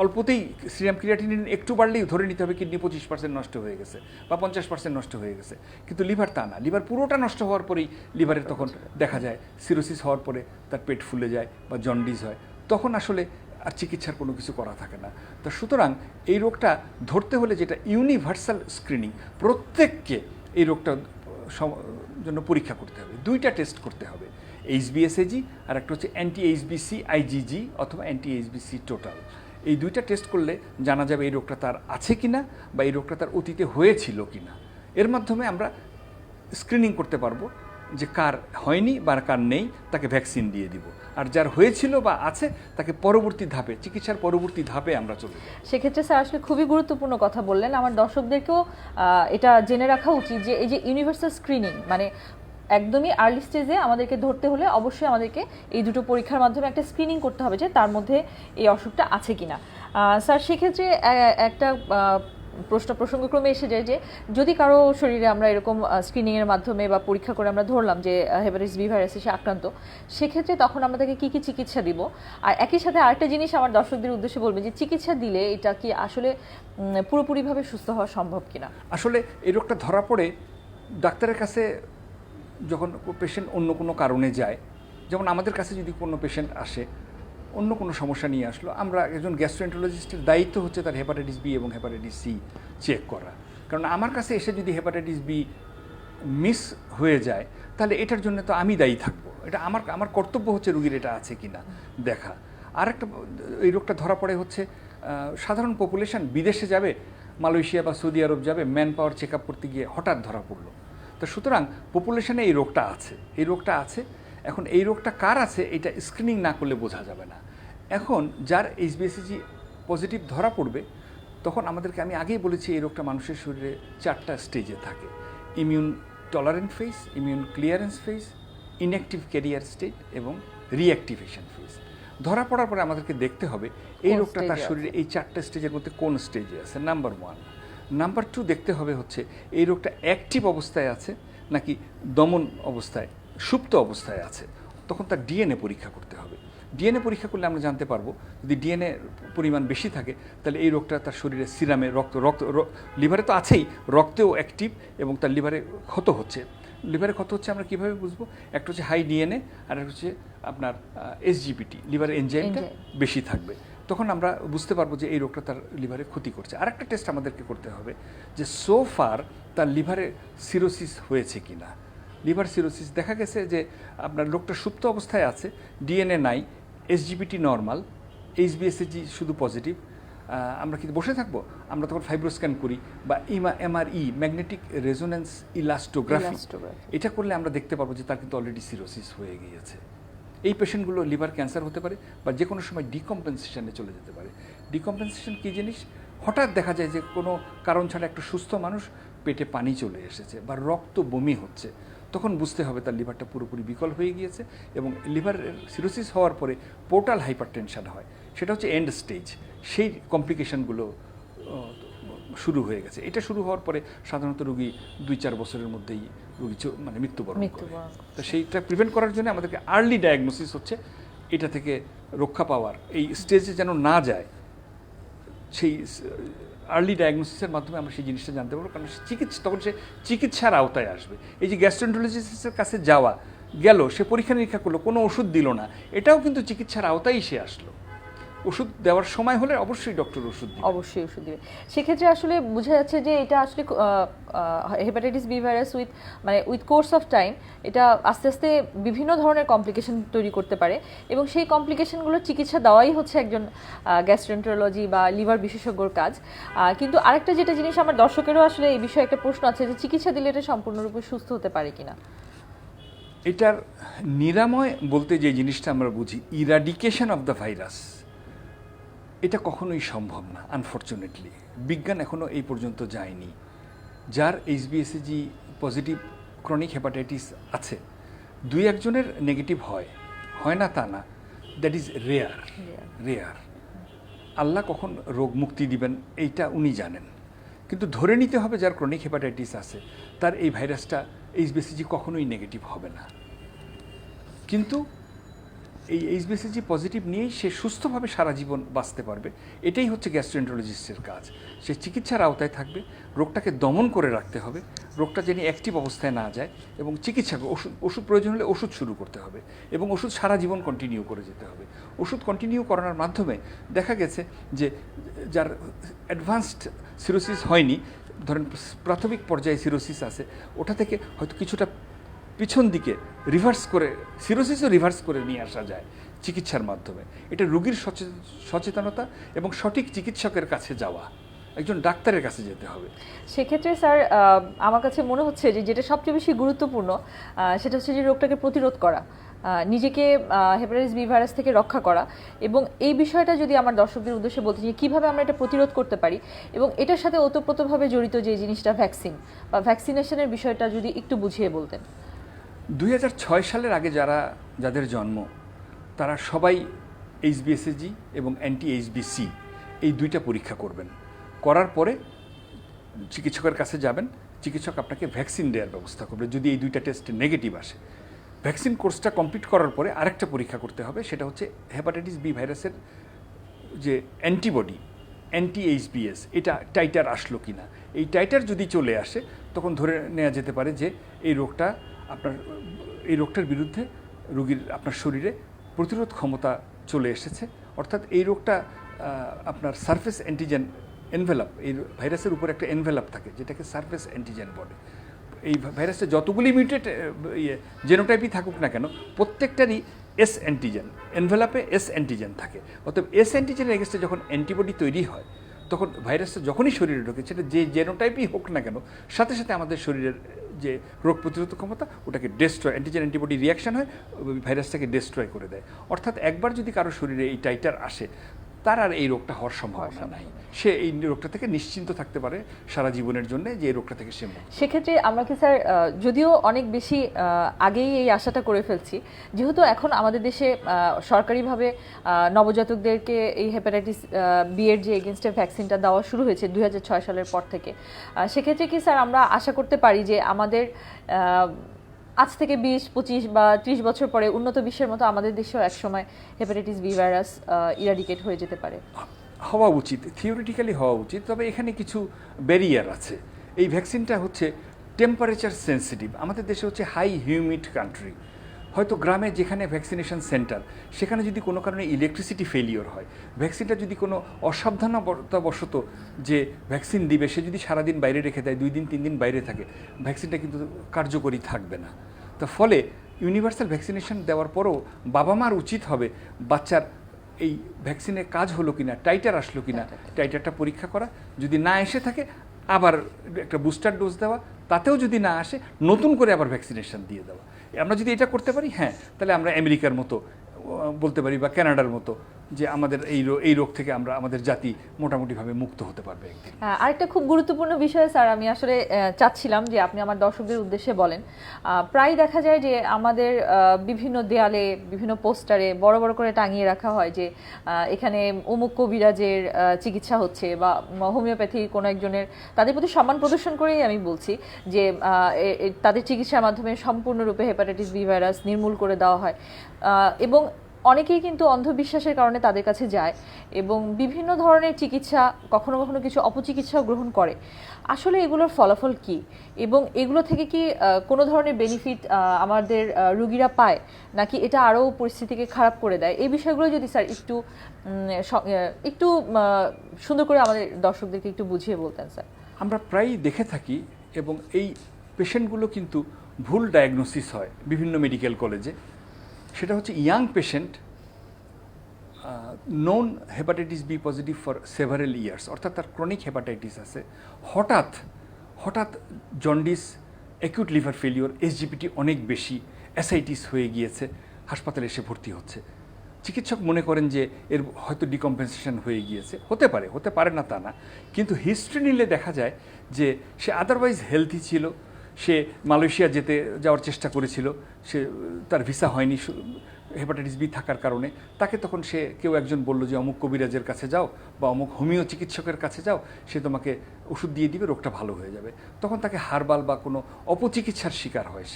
অল্পতেই সিরাম ক্রিয়াটিনিন একটু বাড়লেই ধরে নিতে হবে কিডনি 25% নষ্ট হয়ে গেছে বা 50% নষ্ট হয়ে গেছে। কিন্তু লিভার তা না, লিভার পুরোটা নষ্ট হওয়ার পরেই লিভারের তখন দেখা যায় সিরোসিস হওয়ার পরে তার পেট ফুলে যায় বা জন্ডিস হয়, তখন আসলে আর চিকিৎসার কোনো কিছু করা থাকে না। তো সুতরাং এই রোগটা ধরতে হলে যেটা ইউনিভার্সাল স্ক্রিনিং, প্রত্যেককে এই রোগটা জন্য পরীক্ষা করতে হবে, 2টা টেস্ট করতে হবে, HbSAg আর একটা হচ্ছে অ্যান্টি-HbC IgG অথবা অ্যান্টি-HbC টোটাল। এই 2টা টেস্ট করলে জানা যাবে এই রোগটা তার আছে কিনা বা এই রোগটা তার অতীতে হয়েছিল কিনা। এর মাধ্যমে আমরা স্ক্রিনিং করতে পারবো যে কার হয়নি বা কার নেই, তাকে ভ্যাকসিন দিয়ে দিব, আর যার হয়েছিল বা আছে তাকে পরবর্তী ধাপে, চিকিৎসার পরবর্তী ধাপে আমরা চলে যাব। সেক্ষেত্রে স্যার আসলে খুবই গুরুত্বপূর্ণ কথা বললেন। আমার দর্শকদেরকেও এটা জেনে রাখা উচিত যে এই যে ইউনিভার্সাল স্ক্রিনিং, মানে একদমই আর্লি স্টেজে আমাদেরকে ধরতে হলে অবশ্যই আমাদেরকে এই দুটো পরীক্ষার মাধ্যমে একটা স্ক্রিনিং করতে হবে যে তার মধ্যে এই অসুখটা আছে কিনা। স্যার সেক্ষেত্রে একটা প্রসঙ্গক্রমে এসে যায় যে যদি কারো শরীরে আমরা এরকম স্ক্রিনিংয়ের মাধ্যমে বা পরীক্ষা করে আমরা ধরলাম যে হেপাটাইটিস বি ভাইরাসে সে আক্রান্ত, সেক্ষেত্রে তখন আমরা তাকে কী কী চিকিৎসা দিব, আর একই সাথে আরেকটা জিনিস আমার দর্শকদের উদ্দেশ্যে বলবেন যে চিকিৎসা দিলে এটা কি আসলে পুরোপুরিভাবে সুস্থ হওয়া সম্ভব কিনা? আসলে এই রোগটা ধরা পড়ে ডাক্তারের কাছে যখন পেশেন্ট অন্য কোনো কারণে যায়, যেমন আমাদের কাছে যদি কোনো পেশেন্ট আসে অন্য কোনো সমস্যা নিয়ে আসলো, আমরা একজন গ্যাস্ট্রোএন্টারোলজিস্টের দায়িত্ব হচ্ছে তার হেপাটাইটিস বি এবং হেপাটাইটিস সি চেক করা। কারণ আমার কাছে এসে যদি হেপাটাইটিস বি মিস হয়ে যায় তাহলে এটার জন্য তো আমি দায়ী থাকবো। এটা আমার কর্তব্য হচ্ছে রুগীর এটা আছে কি না দেখা। আর একটা, এই রোগটা ধরা পড়ে হচ্ছে সাধারণ পপুলেশন বিদেশে যাবে, মালয়েশিয়া বা সৌদি আরব যাবে, ম্যান পাওয়ার চেক আপ করতে গিয়ে হঠাৎ ধরা পড়লো। তো সুতরাং পপুলেশনে এই রোগটা আছে। এখন এই রোগটা কার আছে এটা স্ক্রিনিং না করলে বোঝা যাবে না। এখন যার এইচবিএসজি পজিটিভ ধরা পড়বে তখন আমাদেরকে, আমি আগেই বলেছি এই রোগটা মানুষের শরীরে 4টা স্টেজে থাকে: immune tolerant phase, immune clearance phase, inactive career state এবং রিঅ্যাক্টিভেশন ফেজ। ধরা পড়ার পরে আমাদেরকে দেখতে হবে এই রোগটা তার শরীরে এই 4টা স্টেজের মধ্যে কোন স্টেজে আছে, নাম্বার 1। নাম্বার 2 দেখতে হবে হচ্ছে এই রোগটা অ্যাক্টিভ অবস্থায় আছে নাকি দমন অবস্থায়, সুপ্ত অবস্থায় আছে। তখন তার ডিএনএ পরীক্ষা করতে হবে। ডিএনএ পরীক্ষা করলে আমরা জানতে পারবো, যদি ডিএনএ পরিমাণ বেশি থাকে তাহলে এই রোগটা তার শরীরে সিরামে, লিভারে তো আছেই, রক্তেও অ্যাক্টিভ এবং তার লিভারে ক্ষত হচ্ছে। লিভারে ক্ষত হচ্ছে আমরা কীভাবে বুঝবো? একটা হচ্ছে হাই ডিএনএ, আর একটা হচ্ছে আপনার এসজিপিটি, লিভার এনজাইমটা বেশি থাকবে। তখন আমরা বুঝতে পারবো যে এই রোগটা তার লিভারে ক্ষতি করছে। আর একটা টেস্ট আমাদেরকে করতে হবে যে সো ফার তার লিভারে সিরোসিস হয়েছে কি না। লিভার সিরোসিস দেখা গেছে যে আপনার লোকটা সুপ্ত অবস্থায় আছে, ডিএনএ নাই, এসজিপিটি নর্মাল, এইচবিএসজি শুধু পজিটিভ। আমরা কি বসে থাকবো? আমরা তখন ফাইব্রোস্ক্যান করি বা এমআরই, ম্যাগনেটিক রেজোনেন্স ইলাস্টোগ্রাফি, এটা করলে আমরা দেখতে পারবো যে তার কিন্তু অলরেডি সিরোসিস হয়ে গিয়েছে। এই পেশেন্টগুলো লিভার ক্যান্সার হতে পারে বা যে কোনো সময় ডিকম্পেনসেশনে চলে যেতে পারে। ডিকম্পেনসেশন কী জিনিস? হঠাৎ দেখা যায় যে কোনো কারণ ছাড়া একটা সুস্থ মানুষ পেটে পানি চলে এসেছে বা রক্ত বমি হচ্ছে, তখন বুঝতে হবে তার লিভারটা পুরোপুরি বিকল হয়ে গিয়েছে। এবং লিভারের সিরোসিস হওয়ার পরে পোর্টাল হাইপারটেনশন হয়, সেটা হচ্ছে এন্ড স্টেজ। সেই কমপ্লিকেশনগুলো শুরু হয়ে গেছে। এটা শুরু হওয়ার পরে সাধারণত রোগী 2-4 বছরের মধ্যেই রোগী মানে মৃত্যুবরণ করে। তো সেইটা প্রিভেন্ট করার জন্য আমাদেরকে আর্লি ডায়াগনোসিস হচ্ছে এটা থেকে রক্ষা পাওয়ার, এই স্টেজে যেন না যায়, সেই আর্লি ডায়াগনোসিসের মাধ্যমে আমরা সেই জিনিসটা জানতে পারবো। কারণ তখন সে চিকিৎসার আওতায় আসবে। এই যে গ্যাস্ট্রোএন্টারোলজিস্টের কাছে যাওয়া গেল, সে পরীক্ষা নিরীক্ষা করলো, কোনো ওষুধ দিল না, এটাও কিন্তু চিকিৎসার আওতায় সে আসলো। ওষুধ দেওয়ার সময় হলে অবশ্যই ডক্টর ওষুধ দিবে, অবশ্যই ওষুধ দিবে। সেক্ষেত্রে আসলে বোঝা যাচ্ছে যে এটা আসলে hepatitis B virus with course of time এটা আস্তে আস্তে বিভিন্ন ধরনের কমপ্লিকেশন তৈরি করতে পারে এবং সেই কমপ্লিকেশনগুলোর চিকিৎসা দেওয়াই হচ্ছে একজন গ্যাস্ট্রোএন্টারোলজি বা লিভার বিশেষজ্ঞর কাজ। কিন্তু আরেকটা যেটা জিনিস, আমার দর্শকেরও আসলে এই বিষয়ে একটা প্রশ্ন আছে যে চিকিৎসা দিলে এটা সম্পূর্ণরূপে সুস্থ হতে পারে কিনা। এটার নিরাময় বলতে যে জিনিসটা আমরা বুঝি, ইরাডিকেশন অফ দ্য ভাইরাস, এটা কখনোই সম্ভব না। আনফর্চুনেটলি বিজ্ঞান এখনও এই পর্যন্ত যায়নি। যার এইচবিএসজি পজিটিভ ক্রনিক হেপাটাইটিস আছে, 2-1 জনের নেগেটিভ হয় না তা না, দ্যাট ইজ রেয়ার। আল্লাহ কখন রোগ মুক্তি দিবেন এইটা উনি জানেন। কিন্তু ধরে নিতে হবে যার ক্রনিক হেপাটাইটিস আছে তার এই ভাইরাসটা, এইচবিএসজি কখনোই নেগেটিভ হবে না। কিন্তু এই এইচবিএসজি পজিটিভ নিয়েই সে সুস্থভাবে সারা জীবন বাঁচতে পারবে। এটাই হচ্ছে গ্যাস্ট্রোএন্টারোলজিস্টের কাজ। সে চিকিৎসার আওতায় থাকবে, রোগটাকে দমন করে রাখতে হবে, রোগটা যেন অ্যাক্টিভ অবস্থায় না যায়, এবং চিকিৎসা ওষুধ প্রয়োজন হলে ওষুধ শুরু করতে হবে এবং ওষুধ সারা জীবন কন্টিনিউ করে যেতে হবে। ওষুধ কন্টিনিউ করানোর মাধ্যমে দেখা গেছে যে যার অ্যাডভান্সড সিরোসিস হয়নি, ধরেন প্রাথমিক পর্যায়ে সিরোসিস আছে, ওটা থেকে হয়তো কিছুটা পিছন দিকে সিরোসিসও রিভার্স করে নিয়ে আসা যায় চিকিৎসার মাধ্যমে। এটা রোগীর সচেতনতা এবং সঠিক চিকিৎসকের কাছে যাওয়া, একজন ডাক্তারের কাছে যেতে হবে। সেক্ষেত্রে স্যার আমার কাছে মনে হচ্ছে যে যেটা সবচেয়ে বেশি গুরুত্বপূর্ণ সেটা হচ্ছে যে রোগটাকে প্রতিরোধ করা, নিজেকে হেপাটাইটিস বি ভাইরাস থেকে রক্ষা করা। এবং এই বিষয়টা যদি আমার দর্শকদের উদ্দেশ্যে বলতে চাই, কীভাবে আমরা এটা প্রতিরোধ করতে পারি, এবং এটার সাথে ওতপ্রোতভাবে জড়িত যে জিনিসটা ভ্যাকসিন বা ভ্যাকসিনেশনের বিষয়টা যদি একটু বুঝিয়ে বলতেন। 2006 সালের আগে যাদের জন্ম তারা সবাই এইচবিএসজি এবং অ্যান্টি এইচবিসি এই 2টা পরীক্ষা করবেন। করার পরে চিকিৎসকের কাছে যাবেন, চিকিৎসক আপনাকে ভ্যাকসিন দেওয়ার ব্যবস্থা করবে যদি এই 2টা টেস্ট নেগেটিভ আসে। ভ্যাকসিন কোর্সটা কমপ্লিট করার পরে আরেকটা পরীক্ষা করতে হবে, সেটা হচ্ছে হেপাটাইটিস বি ভাইরাসের যে অ্যান্টিবডি, অ্যান্টি এইচবিএস, এটা টাইটার আসলো কি না। এই টাইটার যদি চলে আসে তখন ধরে নেওয়া যেতে পারে যে এই রোগটার বিরুদ্ধে আপনার শরীরে প্রতিরোধ ক্ষমতা চলে এসেছে। অর্থাৎ এই রোগটা আপনার সারফেস অ্যান্টিজেন এনভেলাপ, এই ভাইরাসের উপর একটা এনভেলাপ থাকে যেটাকে সারফেস অ্যান্টিজেন বলে। এই ভাইরাসে যতগুলি মিউটেট জেনোটাইপই থাকুক না কেন, প্রত্যেকটারই এস অ্যান্টিজেন, এনভেলাপে এস অ্যান্টিজেন থাকে। অতএব এস অ্যান্টিজেনের এগেনস্টে যখন অ্যান্টিবডি তৈরি হয়, তখন ভাইরাসটা যখনই শরীরে ঢোকে, সেটা যে জেনোটাইপই হোক না কেন, সাথে সাথে আমাদের শরীরের যে রোগ প্রতিরোধ ক্ষমতা ওটাকে ডেস্ট্রয়, অ্যান্টিজেন অ্যান্টিবডি রিয়াকশন হয়, ভাইরাসটাকে ডেস্ট্রয় করে দেয়। অর্থাৎ একবার যদি কারো শরীরে এই টাইটার আসে, তার আর এই রোগটা হওয়ার সম্ভাবনা নাই। সে এই রোগটা থেকে নিশ্চিন্ত থাকতে পারে সারা জীবনের জন্য, যে এই রোগটা থেকে সে মুক্ত। সেক্ষেত্রে আমরা কি স্যার, যদিও অনেক বেশি আগেই এই আশাটা করে ফেলছি, যেহেতু এখন আমাদের দেশে সরকারিভাবে নবজাতকদেরকে এই হেপাটাইটিস বি এর যে এগেনস্টে ভ্যাকসিনটা দেওয়া শুরু হয়েছে 2006 সালের পর থেকে, সেক্ষেত্রে কি স্যার আমরা আশা করতে পারি যে আমাদের আজ থেকে 20, 25 বা 30 বছর পরে উন্নত বিশ্বের মতো আমাদের দেশেও একসময় হেপাটাইটিস বি ভাইরাস ইরাডিকেট হয়ে যেতে পারে? হওয়া উচিত, থিওরিটিক্যালি হওয়া উচিত। তবে এখানে কিছু ব্যারিয়ার আছে। এই ভ্যাকসিনটা হচ্ছে টেম্পারেচার সেন্সিটিভ। আমাদের দেশে হচ্ছে হাই হিউমিড কান্ট্রি। হয়তো গ্রামে যেখানে ভ্যাকসিনেশন সেন্টার, সেখানে যদি কোনো কারণে ইলেকট্রিসিটি ফেলিওর হয়, ভ্যাকসিনটা যদি কোনো অসাবধানতাবশত যে ভ্যাকসিন দিবে সে যদি সারাদিন বাইরে রেখে দেয়, 2 দিন 3 দিন বাইরে থাকে, ভ্যাকসিনটা কিন্তু কার্যকরী থাকবে না। তো ফলে ইউনিভার্সাল ভ্যাকসিনেশন দেওয়ার পরেও বাবা মার উচিত হবে বাচ্চার এই ভ্যাকসিনের কাজ হলো কিনা, টাইটার আসলো কিনা, টাইটারটা পরীক্ষা করা। যদি না এসে থাকে আবার একটা বুস্টার ডোজ দেওয়া, তাতেও যদি না আসে নতুন করে আবার ভ্যাকসিনেশন দিয়ে দেওয়া। আমরা যদি এটা করতে পারি, হ্যাঁ, তাহলে আমরা আমেরিকার মতো বলতে পারি বা কানাডার মতো যে আমাদের এই রোগ থেকে আমরা আমাদের জাতি মোটামুটিভাবে মুক্ত হতে পারবে একদিন। আরেকটা খুব গুরুত্বপূর্ণ বিষয় স্যার, আমি আসলে চাচ্ছিলাম যে আপনি আমার দর্শকদের উদ্দেশ্যে বলেন। প্রায় দেখা যায় যে আমাদের বিভিন্ন দেয়ালে, বিভিন্ন পোস্টারে বড় বড় করে টাঙিয়ে রাখা হয় যে এখানে অমুক কবিরাজের চিকিৎসা হচ্ছে, বা হোমিওপ্যাথি কোনো একজনের, তাদের প্রতি সম্মান প্রদর্শন করেই আমি বলছি যে তাদের চিকিৎসার মাধ্যমে সম্পূর্ণরূপে হেপাটাইটিস বি ভাইরাস নির্মূল করে দেওয়া হয়। এবং অনেকেই কিন্তু অন্ধবিশ্বাসের কারণে তাদের কাছে যায় এবং বিভিন্ন ধরনের চিকিৎসা, কখনো কখনো কিছু অপচিকিৎসাও গ্রহণ করে। আসলে এগুলোর ফলাফল কি, এবং এগুলো থেকে কি কোনো ধরনের বেনিফিট আমাদের রোগীরা পায়, নাকি এটা আরও পরিস্থিতিকে খারাপ করে দেয়? এই বিষয়গুলো যদি স্যার একটু সুন্দর করে আমাদের দর্শকদেরকে একটু বুঝিয়ে বলতেন স্যার। আমরা প্রায়ই দেখে থাকি, এবং এই পেশেন্টগুলো কিন্তু ভুল ডায়াগনোসিস হয় বিভিন্ন মেডিকেল কলেজে। সেটা হচ্ছে young patient, known hepatitis B positive for several years, অর্থাৎ তার ক্রনিক হেপাটাইটিস আছে, হঠাৎ jaundice, acute liver failure, SGPT অনেক বেশি, অ্যাসাইটিস হয়ে গিয়েছে, হাসপাতালে এসে ভর্তি হচ্ছে। চিকিৎসক মনে করেন যে এর হয়তো ডিকম্পেনসেশন হয়ে গিয়েছে, হতে পারে না তা না, কিন্তু হিস্ট্রি নিলে দেখা যায় যে সে আদারওয়াইজ হেলথি ছিল। সে মালয়েশিয়া যাওয়ার চেষ্টা করেছিল, তার ভিসা হয়নি হেপাটাইটিস বি থাকার কারণে। তাকে তখন কেউ একজন বলল যে অমুক কবিরাজের কাছে যাও বা অমুক হোমিও চিকিৎসকের কাছে যাও, সে তোমাকে ওষুধ দিয়ে দিবে, রোগটা ভালো হয়ে যাবে। তখন তাকে হারবাল বা কোনো অপচিকিৎসার শিকার হয়।